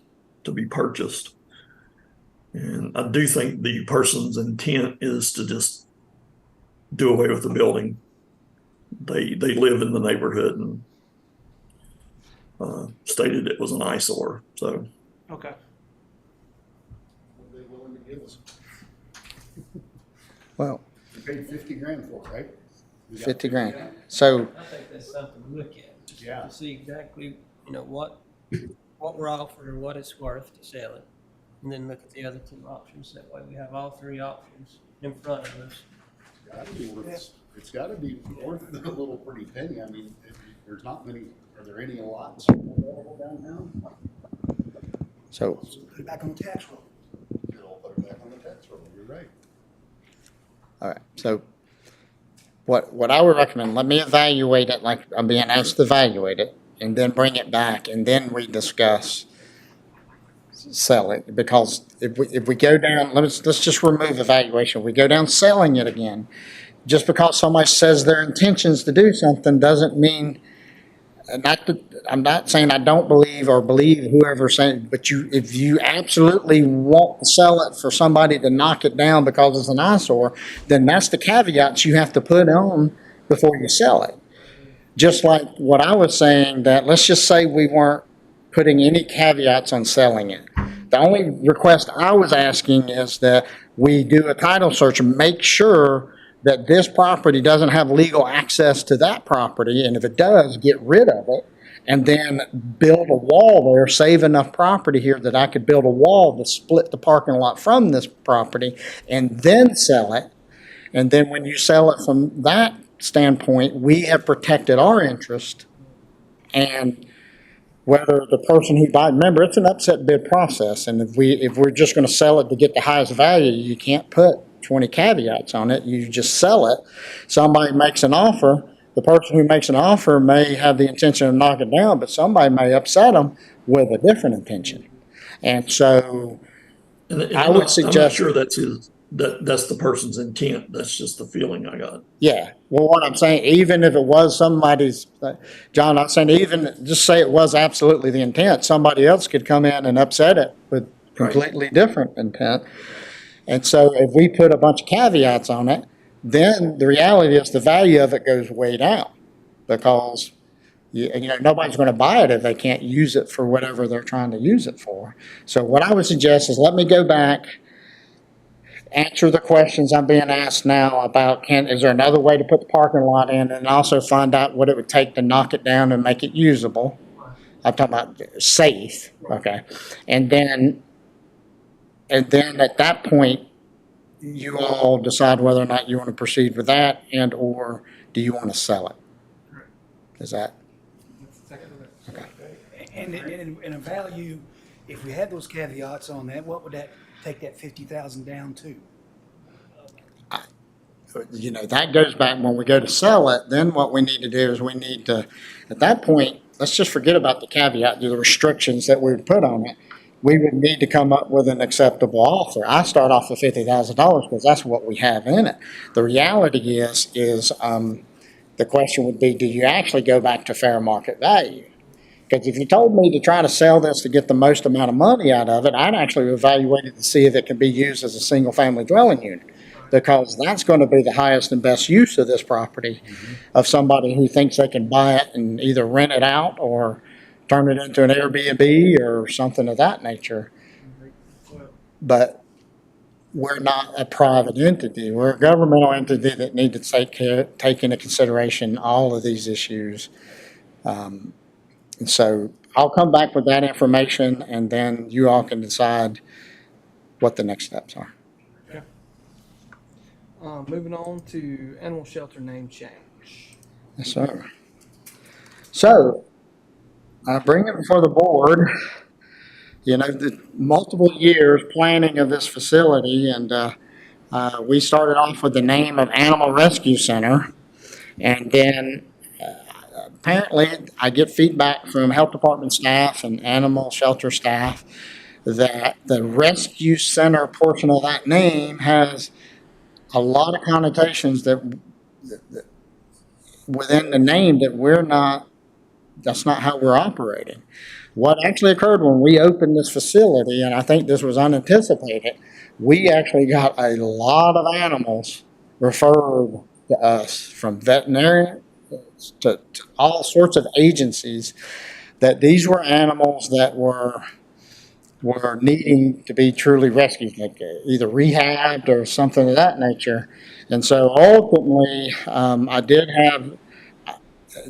to be purchased. And I do think the person's intent is to just do away with the building. They live in the neighborhood and stated it was an eyesore. So Okay. What are they willing to give us? well, You paid 50 grand for it, right? You got 50 grand. So, I think that's something to look at. Just Yeah. To see exactly, what we're offering or what it's worth to sell it. And then look at the other two options. That way we have all three options in front of us. It's gotta be worth the little pretty penny. I mean, there's not many, are there any lots available downtown? so, Put it back on the tax roll. You'll put it back on the tax roll, you're right. all right. So, what I would recommend, let me evaluate it like I'm being asked to evaluate it, and then bring it back, and then we discuss sell it. Because if we go down, let's just remove evaluation. We go down selling it again. Just because somebody says their intentions to do something doesn't mean. I'm not saying I don't believe or believe whoever's saying, but if you absolutely want to sell it for somebody to knock it down because it's an eyesore, then that's the caveats you have to put on before you sell it. Just like what I was saying, that let's just say we weren't putting any caveats on selling it. The only request I was asking is that we do a title search and make sure that this property doesn't have legal access to that property, and if it does, get rid of it, and then build a wall there, save enough property here that I could build a wall to split the parking lot from this property, and then sell it. And then when you sell it from that standpoint, we have protected our interest, and whether the person who buys, remember, it's an upset bid process, and if we're just going to sell it to get the highest value, you can't put 20 caveats on it. You just sell it. Somebody makes an offer. The person who makes an offer may have the intention of knocking it down, but somebody may upset them with a different intention. And so and I I'm would not suggest. sure that's that's the person's intent. That's just the feeling I got. Yeah. Well, what I'm saying, even if it was somebody's, John, I'm saying even just say it was absolutely the intent, somebody else could come in and upset it with completely different intent. And so if we put a bunch of caveats on it, then the reality is the value of it goes way down because nobody's going to buy it if they can't use it for whatever they're trying to use it for. So what I would suggest is let me go back, answer the questions I'm being asked now about is there another way to put the parking lot in, and also find out what it would take to knock it down and make it usable. I'm talking about safe, okay? And then at that point, you all decide whether or not you want to proceed with that and or do you want to sell it? Is that? Okay. And a value, if we had those caveats on that, what would that take that 50,000 down to? That goes back when we go to sell it, then what we need to do is we need to, at that point, let's just forget about the caveat, the restrictions that we would put on it. We would need to come up with an acceptable offer. I start off with $50,000 because that's what we have in it. The reality is the question would be, do you actually go back to fair market value? Because if you told me to try to sell this to get the most amount of money out of it, I'd actually evaluate it to see if it can be used as a single-family dwelling unit, because that's going to be the highest and best use of this property of somebody who thinks they can buy it and either rent it out or turn it into an Airbnb or something of that nature. But we're not a private entity. We're a governmental entity that need to take into consideration all of these issues. And so I'll come back with that information, and then you all can decide what the next steps are. Okay. Moving on to animal shelter name change. Yes, sir. So I bring it before the board, the multiple years planning of this facility, and we started off with the name of Animal Rescue Center, and then apparently I get feedback from health department staff and animal shelter staff that the rescue center portion of that name has a lot of connotations that within the name that that's not how we're operating. What actually occurred when we opened this facility, and I think this was unanticipated, we actually got a lot of animals referred to us from veterinarian to all sorts of agencies, that these were animals that were needing to be truly rescued, like either rehabbed or something of that nature. And so ultimately, I did have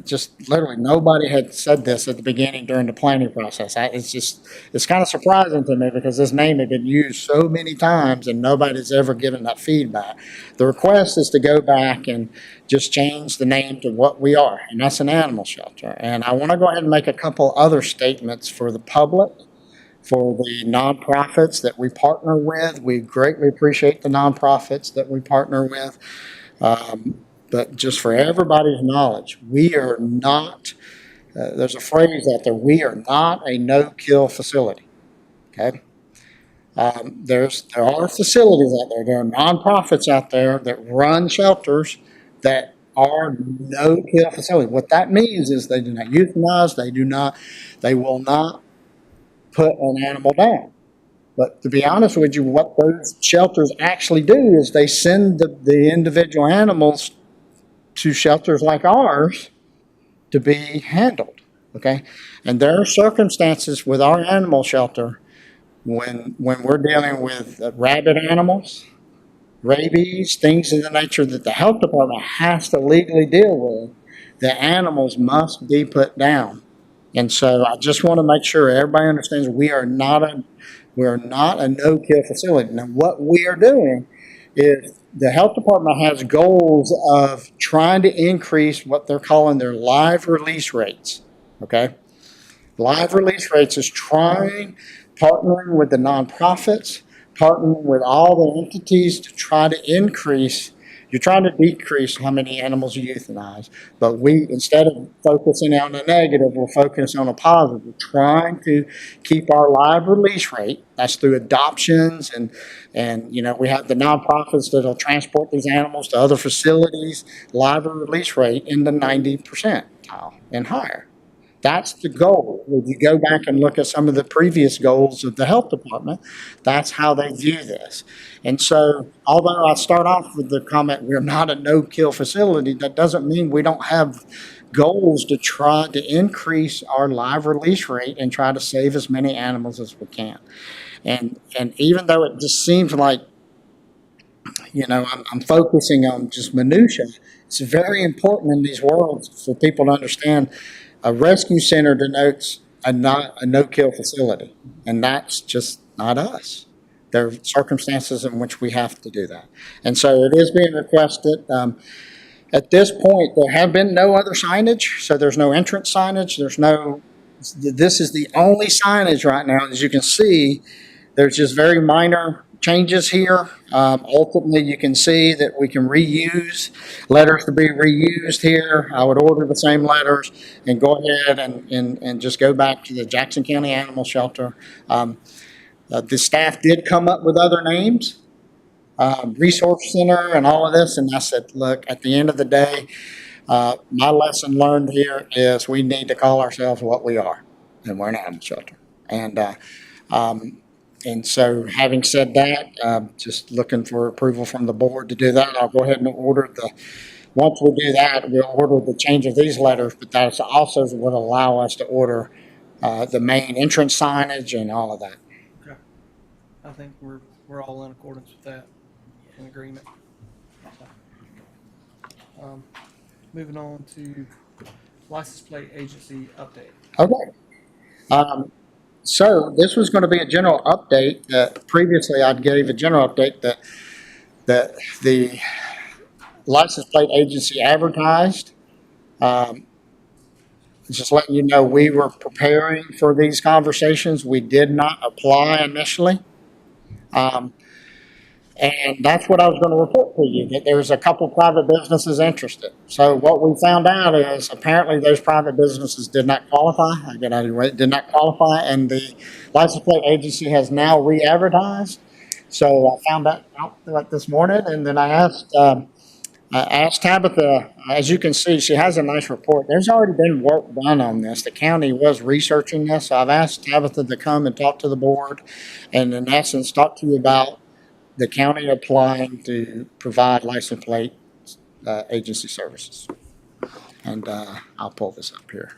just literally nobody had said this at the beginning during the planning process. It's kind of surprising to me because this name had been used so many times and nobody's ever given that feedback. The request is to go back and just change the name to what we are, and that's an animal shelter. And I want to go ahead and make a couple other statements for the public, for the nonprofits that we partner with. We greatly appreciate the nonprofits that we partner with. But just for everybody's knowledge, we are not, there's a phrase out there, we are not a no-kill facility, okay? There are facilities out there, there are nonprofits out there that run shelters that are no-kill facilities. What that means is they do not euthanize, they will not put an animal down. But to be honest with you, what those shelters actually do is they send the individual animals to shelters like ours to be handled, okay? And there are circumstances with our animal shelter when we're dealing with rabid animals, rabies, things of the nature that the health department has to legally deal with, the animals must be put down. And so I just want to make sure everybody understands we are not a no-kill facility. Now, what we are doing is the health department has goals of trying to increase what they're calling their live release rates, okay? Live release rates is partnering with the nonprofits, partnering with all the entities to try to increase. You're trying to decrease how many animals you euthanize, but instead of focusing on the negative, we're focusing on a positive. We're trying to keep our live release rate. That's through adoptions, and we have the nonprofits that'll transport these animals to other facilities. Live release rate in the 90% percentile and higher. That's the goal. If you go back and look at some of the previous goals of the health department, that's how they view this. And so, although I start off with the comment, we're not a no-kill facility, that doesn't mean we don't have goals to try to increase our live release rate and try to save as many animals as we can. And even though it just seems like, I'm focusing on just minutia, it's very important in these worlds for people to understand a rescue center denotes a no-kill facility, and that's just not us. There are circumstances in which we have to do that. And so it is being requested. At this point, there have been no other signage, so there's no entrance signage. This is the only signage right now. As you can see, there's just very minor changes here. Ultimately, you can see that we can reuse letters to be reused here. I would order the same letters and go ahead and just go back to the Jackson County Animal Shelter. The staff did come up with other names, Resource Center and all of this, and I said, look, at the end of the day, my lesson learned here is we need to call ourselves what we are, and we're an animal shelter. And so having said that, just looking for approval from the board to do that. I'll go ahead and order once we do that, we'll order the change of these letters, but that also would allow us to order the main entrance signage and all of that. Okay. I think we're all in accordance with that, in agreement. Moving on to license plate agency update. Okay. So this was going to be a general update. Previously, I gave a general update that the license plate agency advertised just letting you know, we were preparing for these conversations. We did not apply initially. And that's what I was going to report to you, that there was a couple private businesses interested. So what we found out is apparently those private businesses did not qualify. I get out of your way, did not qualify, and the license plate agency has now re-advertised. So I found that out like this morning, and then I asked Tabitha, as you can see, she has a nice report. There's already been work done on this. The county was researching this. So I've asked Tabitha to come and talk to the board and in essence talk to you about the county applying to provide license plate agency services. And I'll pull this up here.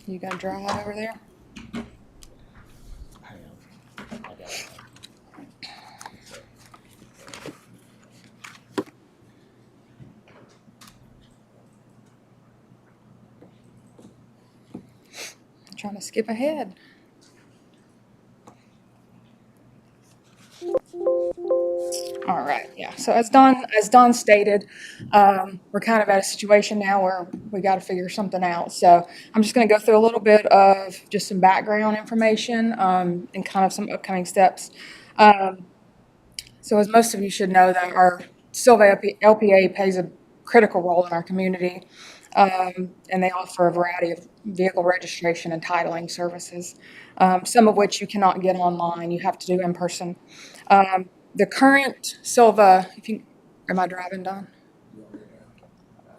You got dry hot over there? I'm trying to skip ahead. All right, yeah. So as Don stated, we're kind of at a situation now where we got to figure something out. So I'm just going to go through a little bit of just some background information and kind of some upcoming steps. So as most of you should know, that our Silva LPA plays a critical role in our community, and they offer a variety of vehicle registration and titling services, some of which you cannot get online. You have to do in person. The current Silva, am I driving, Don?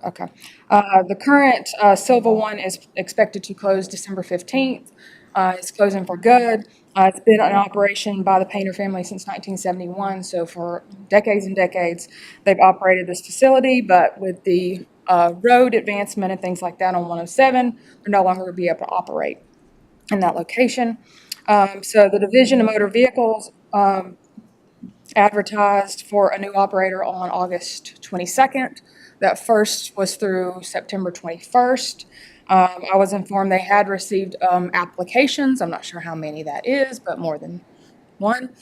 Okay. The current Silva one is expected to close December 15th. It's closing for good. It's been in operation by the Painter family since 1971. So for decades and decades, they've operated this facility, but with the road advancement and things like that on 107, they're no longer going to be able to operate in that location. So the Division of Motor Vehicles advertised for a new operator on August 22nd. That first was through September 21st. I was informed they had received applications. I'm not sure how many that is, but more than one.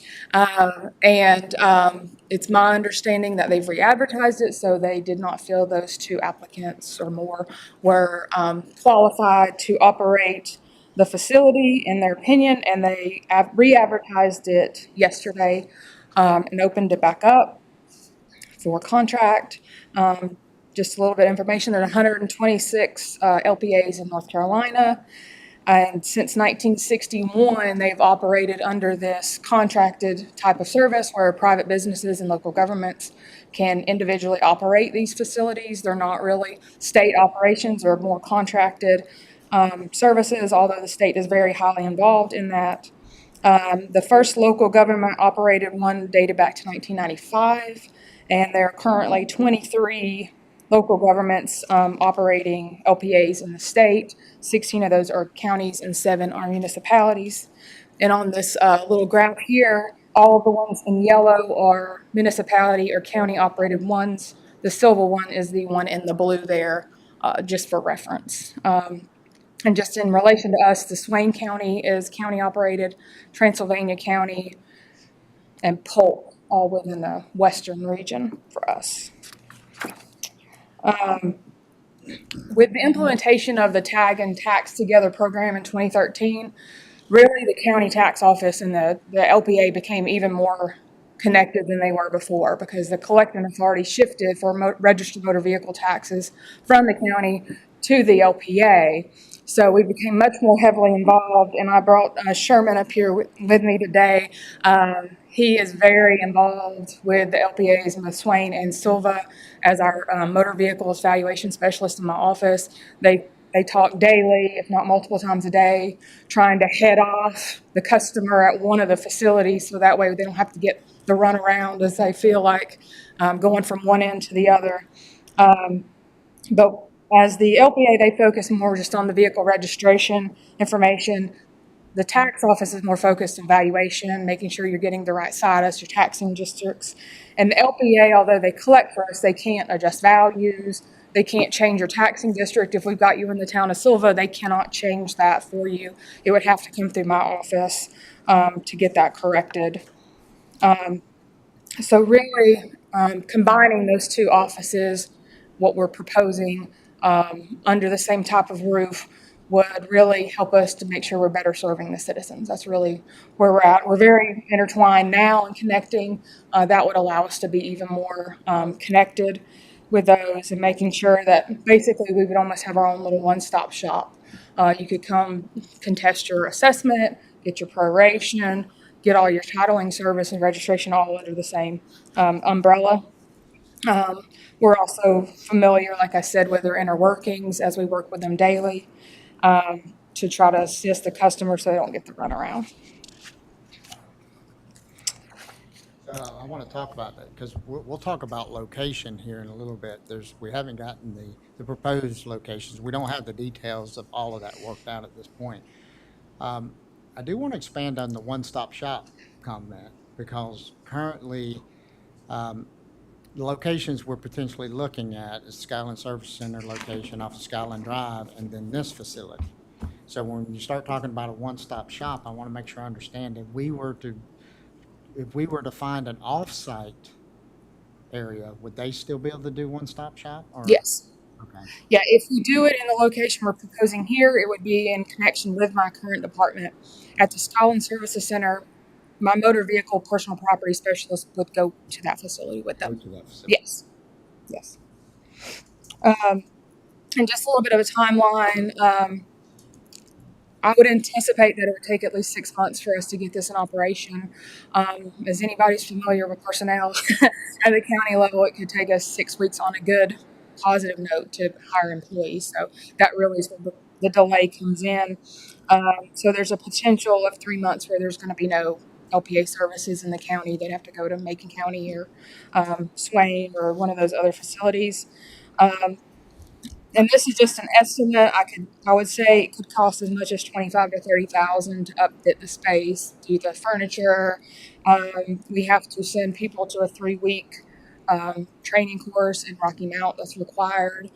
It's my understanding that they've re-advertised it, so they did not feel those two applicants or more were qualified to operate the facility, in their opinion, and they re-advertised it yesterday and opened it back up for contract. Just a little bit of information, there are 126 LPAs in North Carolina, and since 1961, they've operated under this contracted type of service where private businesses and local governments can individually operate these facilities. They're not really state operations or more contracted services, although the state is very highly involved in that. The first local government operated one dated back to 1995, and there are currently 23 local governments operating LPAs in the state. 16 of those are counties and 7 are municipalities. And on this little graph here, all of the ones in yellow are municipality or county operated ones. The silver one is the one in the blue there, just for reference. And just in relation to us, the Swain County is county operated, Transylvania County, and Polk, all within the western region for us. With the implementation of the Tag and Tax Together program in 2013, really the county tax office and the LPA became even more connected than they were before, because the collecting authority shifted for registered motor vehicle taxes from the county to the LPA. So we became much more heavily involved, and I brought Sherman up here with me today. He is very involved with the LPAs in the Swain and Silva as our motor vehicles valuation specialist in my office. They talk daily, if not multiple times a day, trying to head off the customer at one of the facilities so that way they don't have to get the runaround as they feel like going from one end to the other. But as the LPA, they focus more just on the vehicle registration information. The tax office is more focused on valuation, making sure you're getting the right situs, your taxing districts. And the LPA, although they collect for us, they can't adjust values. They can't change your taxing district. If we've got you in the town of Silva, they cannot change that for you. It would have to come through my office to get that corrected. So really, combining those two offices, what we're proposing under the same type of roof would really help us to make sure we're better serving the citizens. That's really where we're at. We're very intertwined now and connecting. That would allow us to be even more connected with those and making sure that basically we would almost have our own little one-stop shop. You could come contest your assessment, get your proration, get all your titling service and registration all under the same umbrella. We're also familiar, like I said, with their inner workings as we work with them daily to try to assist the customer so they don't get the runaround. I want to talk about that because we'll talk about location here in a little bit. We haven't gotten the proposed locations. We don't have the details of all of that worked out at this point. I do want to expand on the one-stop shop comment because currently the locations we're potentially looking at is Skyland Service Center location off of Skyland Drive and then this facility. So when you start talking about a one-stop shop, I want to make sure I understand if we were to find an off-site area, would they still be able to do one-stop shop? Or? Yes. Okay. Yeah, if we do it in the location we're proposing here, it would be in connection with my current department. At the Skyland Services Center, my motor vehicle personal property specialist would go to that facility with them. Go to that facility. Yes. Yes. And just a little bit of a timeline. I would anticipate that it would take at least 6 months for us to get this in operation. As anybody's familiar with personnel at the county level, it could take us 6 weeks on a good positive note to hire employees. So that really is where the delay comes in. So there's a potential of 3 months where there's going to be no LPA services in the county. They'd have to go to Macon County or Swain or one of those other facilities. And this is just an estimate. I would say it could cost as much as $25,000 to $30,000 to upfit the space, do the furniture. We have to send people to a 3-week training course in Rocky Mount that's required.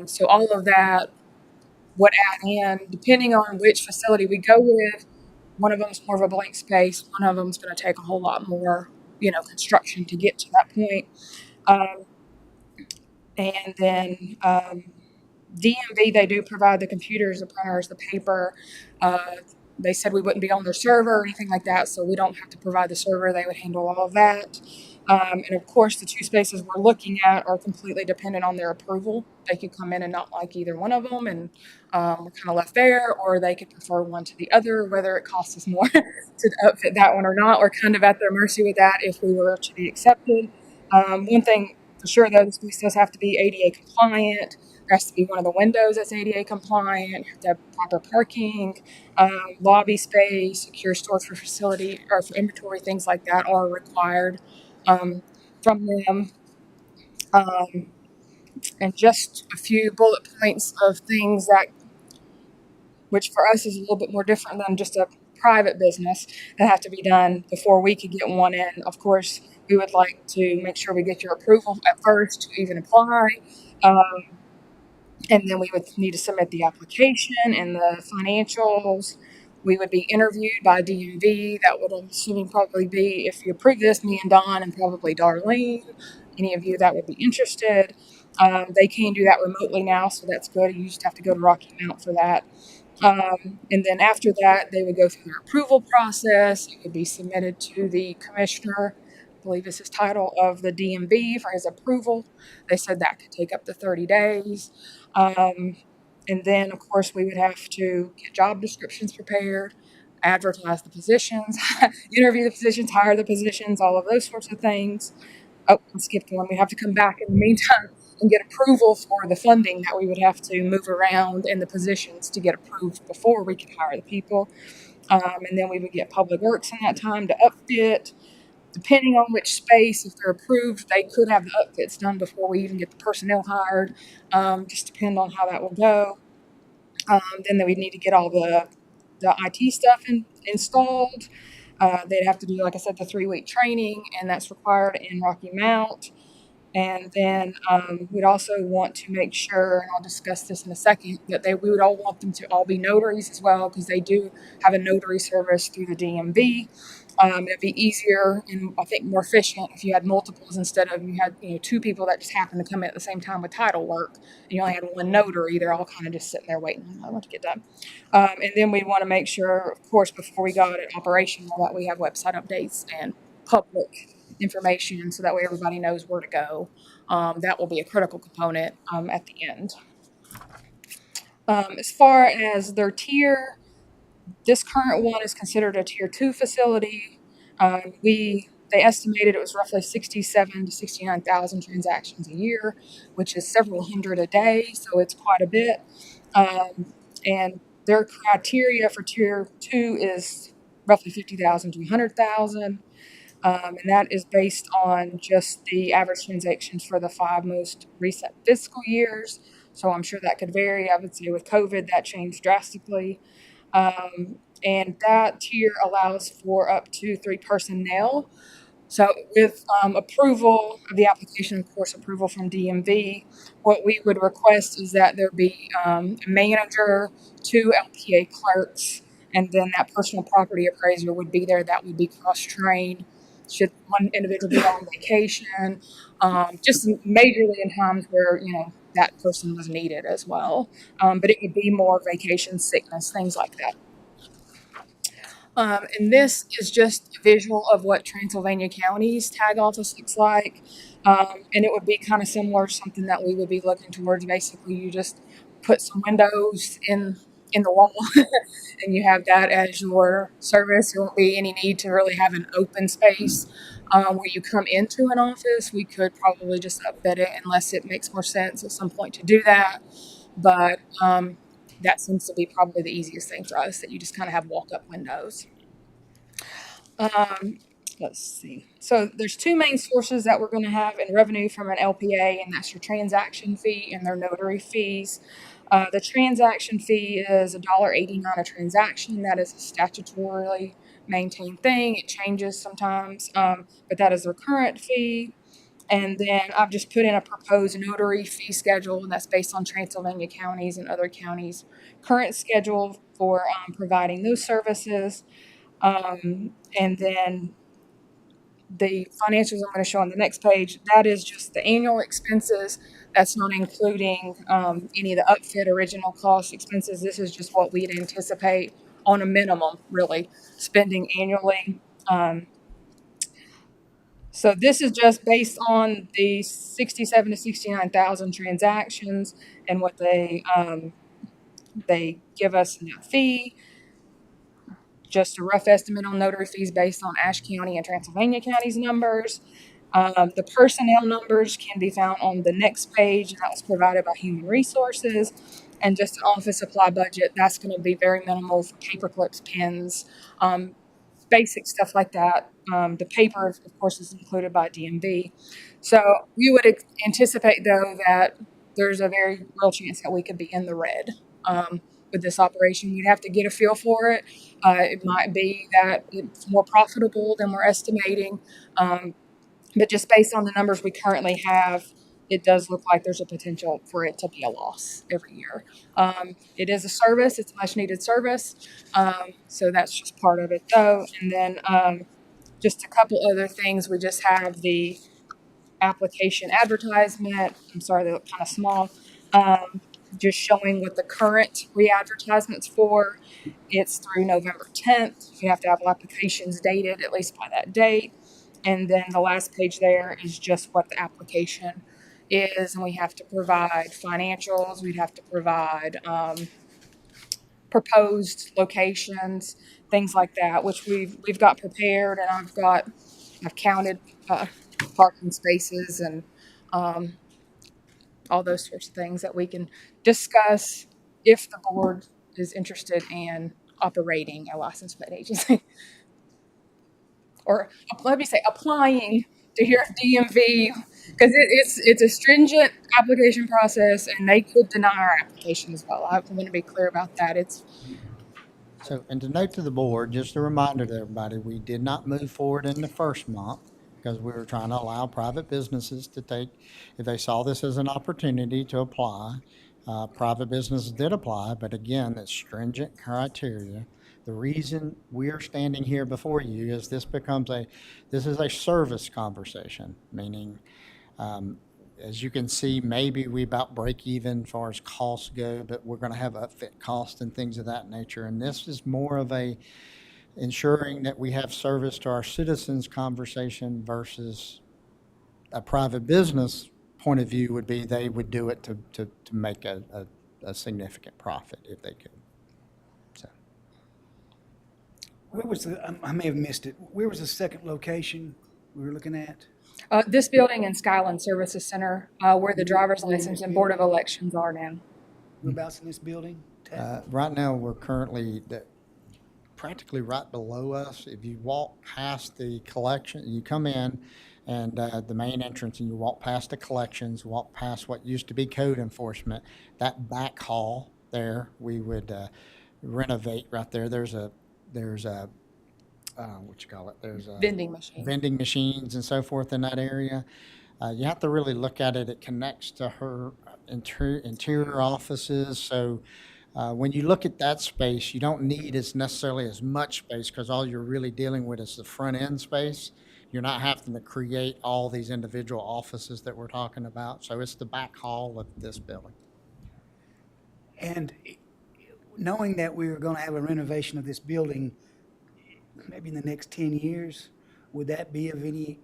So all of that would add in, depending on which facility we go with. One of them is more of a blank space. One of them is going to take a whole lot more, construction to get to that point. And then DMV, they do provide the computers, the printers, the paper. They said we wouldn't be on their server or anything like that, so we don't have to provide the server. They would handle all of that. And of course, the 2 spaces we're looking at are completely dependent on their approval. They could come in and not like either one of them, and we're kind of left there, or they could prefer one to the other. Whether it costs us more to outfit that one or not, we're kind of at their mercy with that if we were to be accepted. One thing for sure, though, the space does have to be ADA compliant. There has to be one of the windows that's ADA compliant. You have to have proper parking, lobby space, secure storage for facility or for inventory, things like that are required from them. And just a few bullet points of things which for us is a little bit more different than just a private business that have to be done before we could get one in. Of course, we would like to make sure we get your approval at first to even apply. And then we would need to submit the application and the financials. We would be interviewed by DMV. That would, I'm assuming, probably be, if you approve this, me and Don and probably Darlene, any of you that would be interested. They can do that remotely now, so that's good. You just have to go to Rocky Mount for that. And then after that, they would go through their approval process. It would be submitted to the commissioner, I believe is his title, of the DMV for his approval. They said that could take up to 30 days. And then, of course, we would have to get job descriptions prepared, advertise the positions, interview the positions, hire the positions, all of those sorts of things. Oh, I skipped one. We have to come back in the meantime and get approval for the funding that we would have to move around in the positions to get approved before we could hire the people. And then we would get Public Works in that time to upfit. Depending on which space, if they're approved, they could have the upfits done before we even get the personnel hired. Just depend on how that will go. Then we'd need to get all the IT stuff installed. They'd have to do, like I said, the 3-week training, and that's required in Rocky Mount. And then we'd also want to make sure, and I'll discuss this in a second, that we would all want them to all be notaries as well, because they do have a notary service through the DMV. It'd be easier and I think more efficient if you had multiples instead of you had two people that just happen to come in at the same time with title work, and you only had one notary. They're all kind of just sitting there waiting on another one to get done. And then we want to make sure, of course, before we go to operational, that we have website updates and public information so that way everybody knows where to go. That will be a critical component at the end. As far as their tier, this current one is considered a tier 2 facility. They estimated it was roughly 67 to 69,000 transactions a year, which is several hundred a day, so it's quite a bit. And their criteria for tier 2 is roughly 50,000 to 100,000. And that is based on just the average transactions for the 5 most recent fiscal years. So I'm sure that could vary. I would say with COVID, that changed drastically. And that tier allows for up to 3 personnel. So with approval of the application, of course, approval from DMV, what we would request is that there be a manager, 2 LPA clerks, and then that personal property appraiser would be there. That would be cross-trained. Should one individual be on vacation, just majorly in times where, that person was needed as well. But it could be more vacation, sickness, things like that. And this is just a visual of what Transylvania County's tag office looks like. And it would be kind of similar to something that we would be looking towards. Basically, you just put some windows in the wall and you have that as your service. There won't be any need to really have an open space where you come into an office. We could probably just upfit it unless it makes more sense at some point to do that. But that seems to be probably the easiest thing for us, that you just kind of have walk-up windows. Let's see. So there's 2 main sources that we're going to have in revenue from an LPA, and that's your transaction fee and their notary fees. The transaction fee is $1.89 a transaction. That is a statutorily maintained thing. It changes sometimes, but that is their current fee. And then I've just put in a proposed notary fee schedule, and that's based on Transylvania counties and other counties' current schedule for providing those services. And then the financials I'm going to show on the next page, that is just the annual expenses. That's not including any of the upfit original cost expenses. This is just what we'd anticipate on a minimum, really, spending annually. So this is just based on the 67 to 69,000 transactions and what they give us in that fee. Just a rough estimate on notary fees based on Ashe County and Transylvania County's numbers. The personnel numbers can be found on the next page, and that was provided by Human Resources. And just an office supply budget, that's going to be very minimal for paper clips, pens, basic stuff like that. The paper, of course, is included by DMV. So we would anticipate, though, that there's a very real chance that we could be in the red with this operation. You'd have to get a feel for it. It might be that it's more profitable than we're estimating. But just based on the numbers we currently have, it does look like there's a potential for it to be a loss every year. It is a service. It's a much needed service. So that's just part of it, though. And then just a couple other things. We just have the application advertisement. I'm sorry, they look kind of small. Just showing what the current re-advertisement's for. It's through November 10th. You have to have applications dated at least by that date. And then the last page there is just what the application is, and we have to provide financials. We'd have to provide proposed locations, things like that, which we've got prepared, and I've counted parking spaces and all those sorts of things that we can discuss if the board is interested in operating a licensed med agency. Or let me say applying to your DMV, because it's a stringent application process, and they could deny our application as well. I want to be clear about that. So, and to note to the board, just a reminder to everybody, we did not move forward in the first month because we were trying to allow private businesses to take, if they saw this as an opportunity to apply. Private businesses did apply, but again, it's stringent criteria. The reason we're standing here before you is this is a service conversation, meaning, as you can see, maybe we about break even as far as costs go, but we're going to have upfit costs and things of that nature. And this is more of a ensuring that we have service to our citizens conversation versus a private business point of view would be they would do it to make a significant profit if they could. So. Where was I may have missed it. Where was the second location we were looking at? This building in Skyland Services Center, where the driver's license and Board of Elections are now. Whereabouts in this building? Right now, we're currently practically right below us. If you walk past the collection, you come in and the main entrance and you walk past the collections, walk past what used to be code enforcement, that back hall there, we would renovate right there. There's a what you call it? There's a Vending machine. vending machines and so forth in that area. You have to really look at it. It connects to her interior offices. So when you look at that space, you don't need necessarily as much space because all you're really dealing with is the front end space. You're not having to create all these individual offices that we're talking about. So it's the back hall of this building. And knowing that we were going to have a renovation of this building maybe in the next 10 years, would that be of any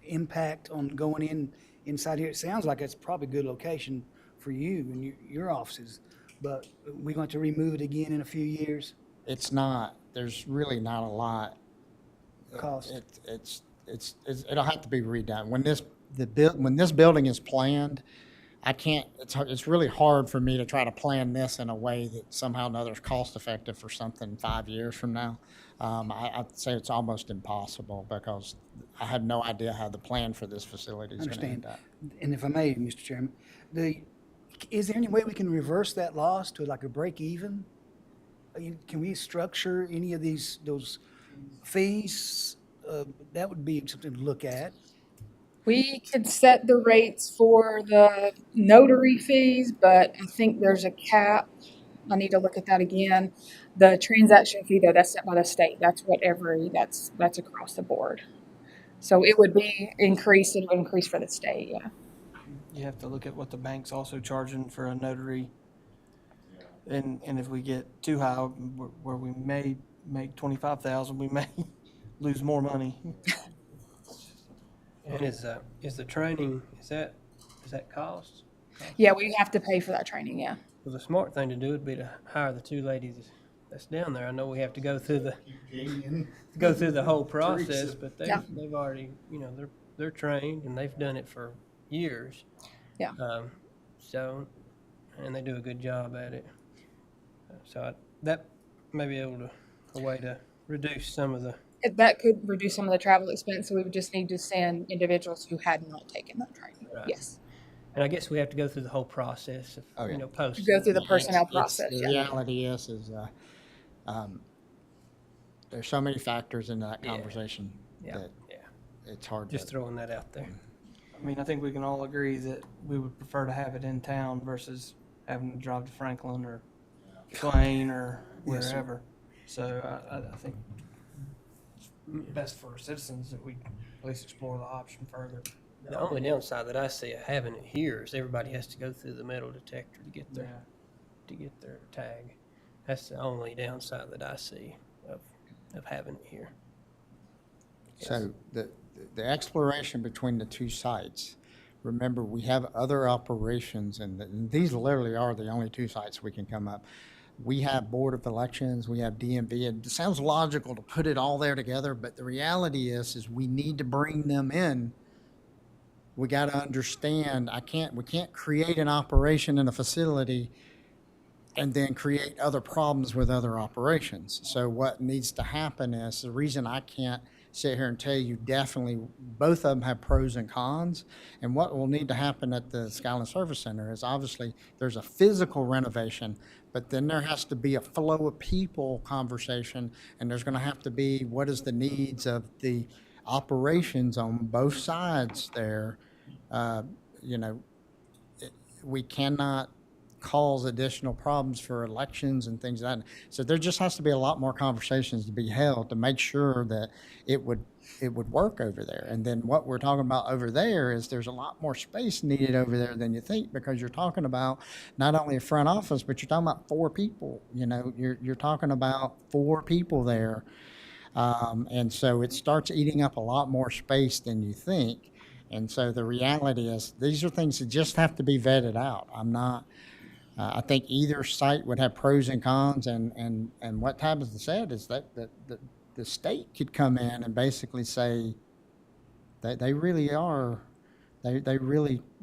impact on going inside here? It sounds like it's probably a good location for you and your offices, but we're going to remove it again in a few years? It's not. There's really not a lot. Cost. It'll have to be redone. When this building is planned, it's really hard for me to try to plan this in a way that somehow or another is cost effective for something 5 years from now. I'd say it's almost impossible because I have no idea how the plan for this facility is going to end up. And if I may, Mr. Chairman, is there any way we can reverse that loss to like a break even? Can we structure any of those fees? That would be something to look at. We could set the rates for the notary fees, but I think there's a cap. I need to look at that again. The transaction fee, though, that's set by the state. That's that's across the board. So it would be increased. It would increase for the state, yeah. You have to look at what the bank's also charging for a notary. And if we get too high, where we may make 25,000, we may lose more money. And is the training, is that cost? Yeah, we have to pay for that training, yeah. Well, the smart thing to do would be to hire the two ladies that's down there. I know we have to go through the whole process, but they've already, they're trained and they've done it for years. Yeah. And they do a good job at it. So that may be a way to reduce some of the. That could reduce some of the travel expense, so we would just need to send individuals who had not taken that training. Right. Yes. And I guess we have to go through the whole process of, post. Go through the personnel process. The reality is there's so many factors into that conversation that it's hard. Just throwing that out there. I mean, I think we can all agree that we would prefer to have it in town versus having to drive to Franklin or Swain or wherever. So I think it's best for our citizens that we at least explore the option further. The only downside that I see of having it here is everybody has to go through the metal detector to get their tag. That's the only downside that I see of having it here. So the exploration between the two sites, remember we have other operations and these literally are the only two sites we can come up. We have Board of Elections, we have DMV. It sounds logical to put it all there together, but the reality is we need to bring them in. We got to understand, we can't create an operation in a facility and then create other problems with other operations. So what needs to happen is, the reason I can't sit here and tell you definitely, both of them have pros and cons. And what will need to happen at the Skyland Service Center is obviously there's a physical renovation, but then there has to be a flow of people conversation, and there's going to have to be what is the needs of the operations on both sides there, you know, we cannot cause additional problems for elections and things like that. So there just has to be a lot more conversations to be held to make sure that it would work over there. And then what we're talking about over there is there's a lot more space needed over there than you think, because you're talking about not only a front office, but you're talking about 4 people. You know, you're talking about 4 people there. And so it starts eating up a lot more space than you think. And so the reality is these are things that just have to be vetted out. I think either site would have pros and cons, and what Tabitha said is that the state could come in and basically say that they really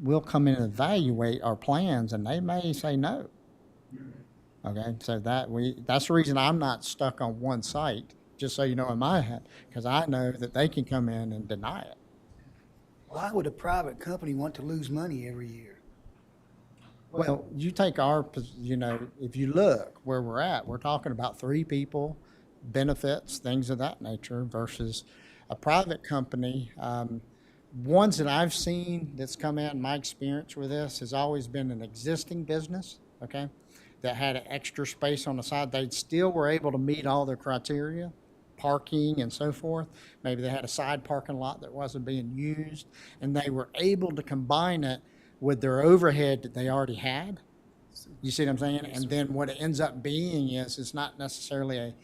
will come in and evaluate our plans, and they may say no. Okay, so that's the reason I'm not stuck on one site, just so you know in my head, because I know that they can come in and deny it. Why would a private company want to lose money every year? Well, you take you know, if you look where we're at, we're talking about 3 people, benefits, things of that nature, versus a private company. Ones that I've seen that's come in, my experience with this has always been an existing business, okay, that had an extra space on the side. They still were able to meet all their criteria, parking and so forth. Maybe they had a side parking lot that wasn't being used, and they were able to combine it with their overhead that they already had. You see what I'm saying? And then what it ends up being is it's not necessarily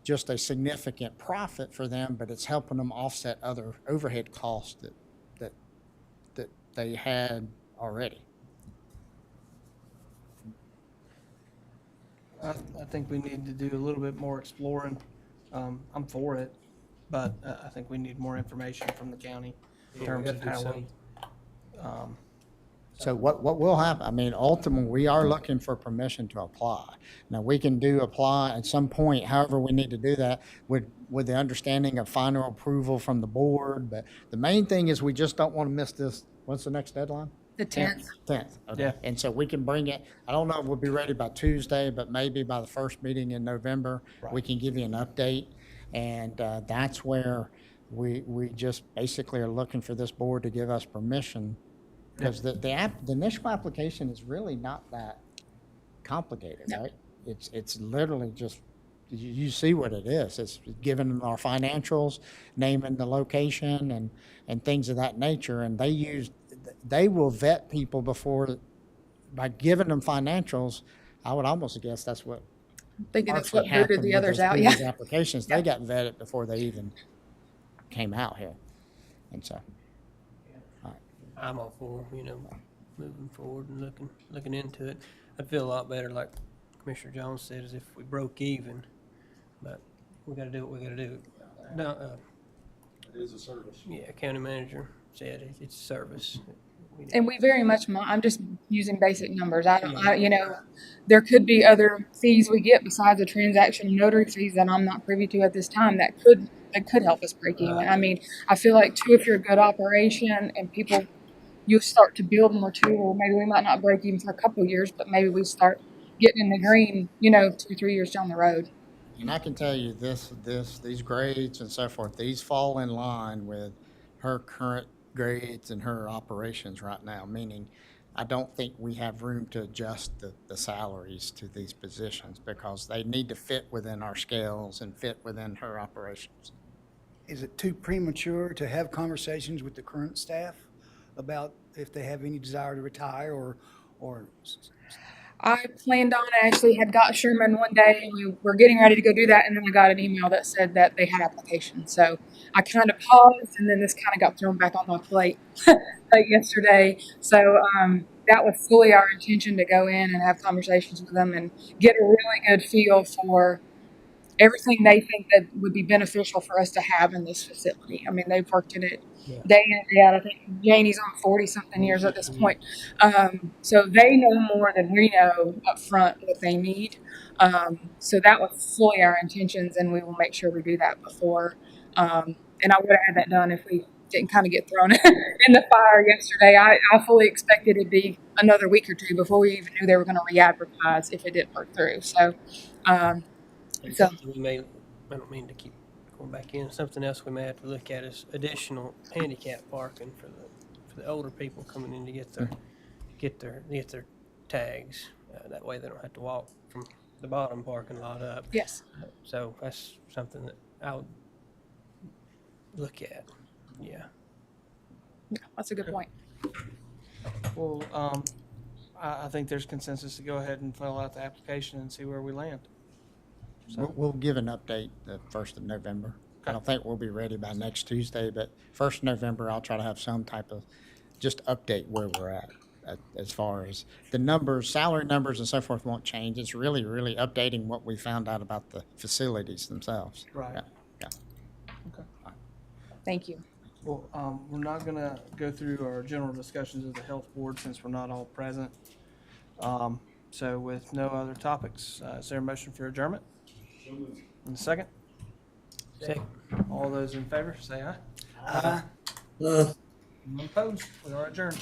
just a significant profit for them, but it's helping them offset other overhead costs that they had already. I think we need to do a little bit more exploring. I'm for it, but I think we need more information from the county in terms of how we, So what will happen, I mean, ultimately, we are looking for permission to apply. Now, we can apply at some point, however we need to do that, with the understanding of final approval from the board. But the main thing is we just don't want to miss this. What's the next deadline? The 10th. 10th, okay. Yeah. And so we can bring it, I don't know if we'll be ready by Tuesday, but maybe by the first meeting in November, we can give you an update. And that's where we just basically are looking for this board to give us permission. Because the initial application is really not that complicated, right? It's literally just, you see what it is. It's giving them our financials, naming the location and things of that nature. And they will vet people by giving them financials. I would almost guess that's what I'm thinking that's partially what booted happened the with others those out, previous yeah. applications. They got vetted before they even came out here. And so. I'm all for, moving forward and looking into it. I'd feel a lot better, like Commissioner Jones said, as if we broke even, but we gotta do what we gotta do. No, It is a service. yeah, county manager said it's a service. And we very much, I'm just using basic numbers. There could be other fees we get besides the transaction notary fees that I'm not privy to at this time that could help us break even. I mean, I feel like too, if you're a good operation and you start to build more too, or maybe we might not break even for a couple of years, but maybe we start getting in the green, 2 or 3 years down the road. And I can tell you these grades and so forth, these fall in line with her current grades and her operations right now, meaning I don't think we have room to adjust the salaries to these positions because they need to fit within our scales and fit within her operations. Is it too premature to have conversations with the current staff about if they have any desire to retire or I planned on, I actually had got Sherman one day and we were getting ready to go do that. And then I got an email that said that they had applications. So I kind of paused and then this kind of got thrown back on my plate like yesterday. So that was fully our intention to go in and have conversations with them and get a really good feel for everything they think that would be beneficial for us to have in this facility. I mean, they've worked in it day in and day out. I think Janie's on 40-something years at this point. So they know more than we know up front what they need. So that was fully our intentions, and we will make sure we do that before. And I would have had that done if we didn't kind of get thrown in the fire yesterday. I fully expected it to be another week or two before we even knew they were going to re-advertise if it didn't work through. So, I don't mean to keep we're back in. Something else we may have to look at is additional handicap parking for the older people coming in to get their tags. That way they don't have to walk from the bottom parking lot up. Yes. So that's something that I would look at. Yeah. Yeah, that's a good point. Well, I think there's consensus to go ahead and fill out the application and see where we land. We'll give an update the 1st of November. I don't think we'll be ready by next Tuesday, but 1st of November, I'll try to have some type of just update where we're at as far as the numbers, salary numbers and so forth won't change. It's really updating what we found out about the facilities themselves. Right. Yeah. Thank you. Well, we're not gonna go through our general discussions of the health board since we're not all present. So with no other topics, is there a motion for adjournment? And a second? Second. All those in favor, say aye. Uh, None opposed, we are adjourned.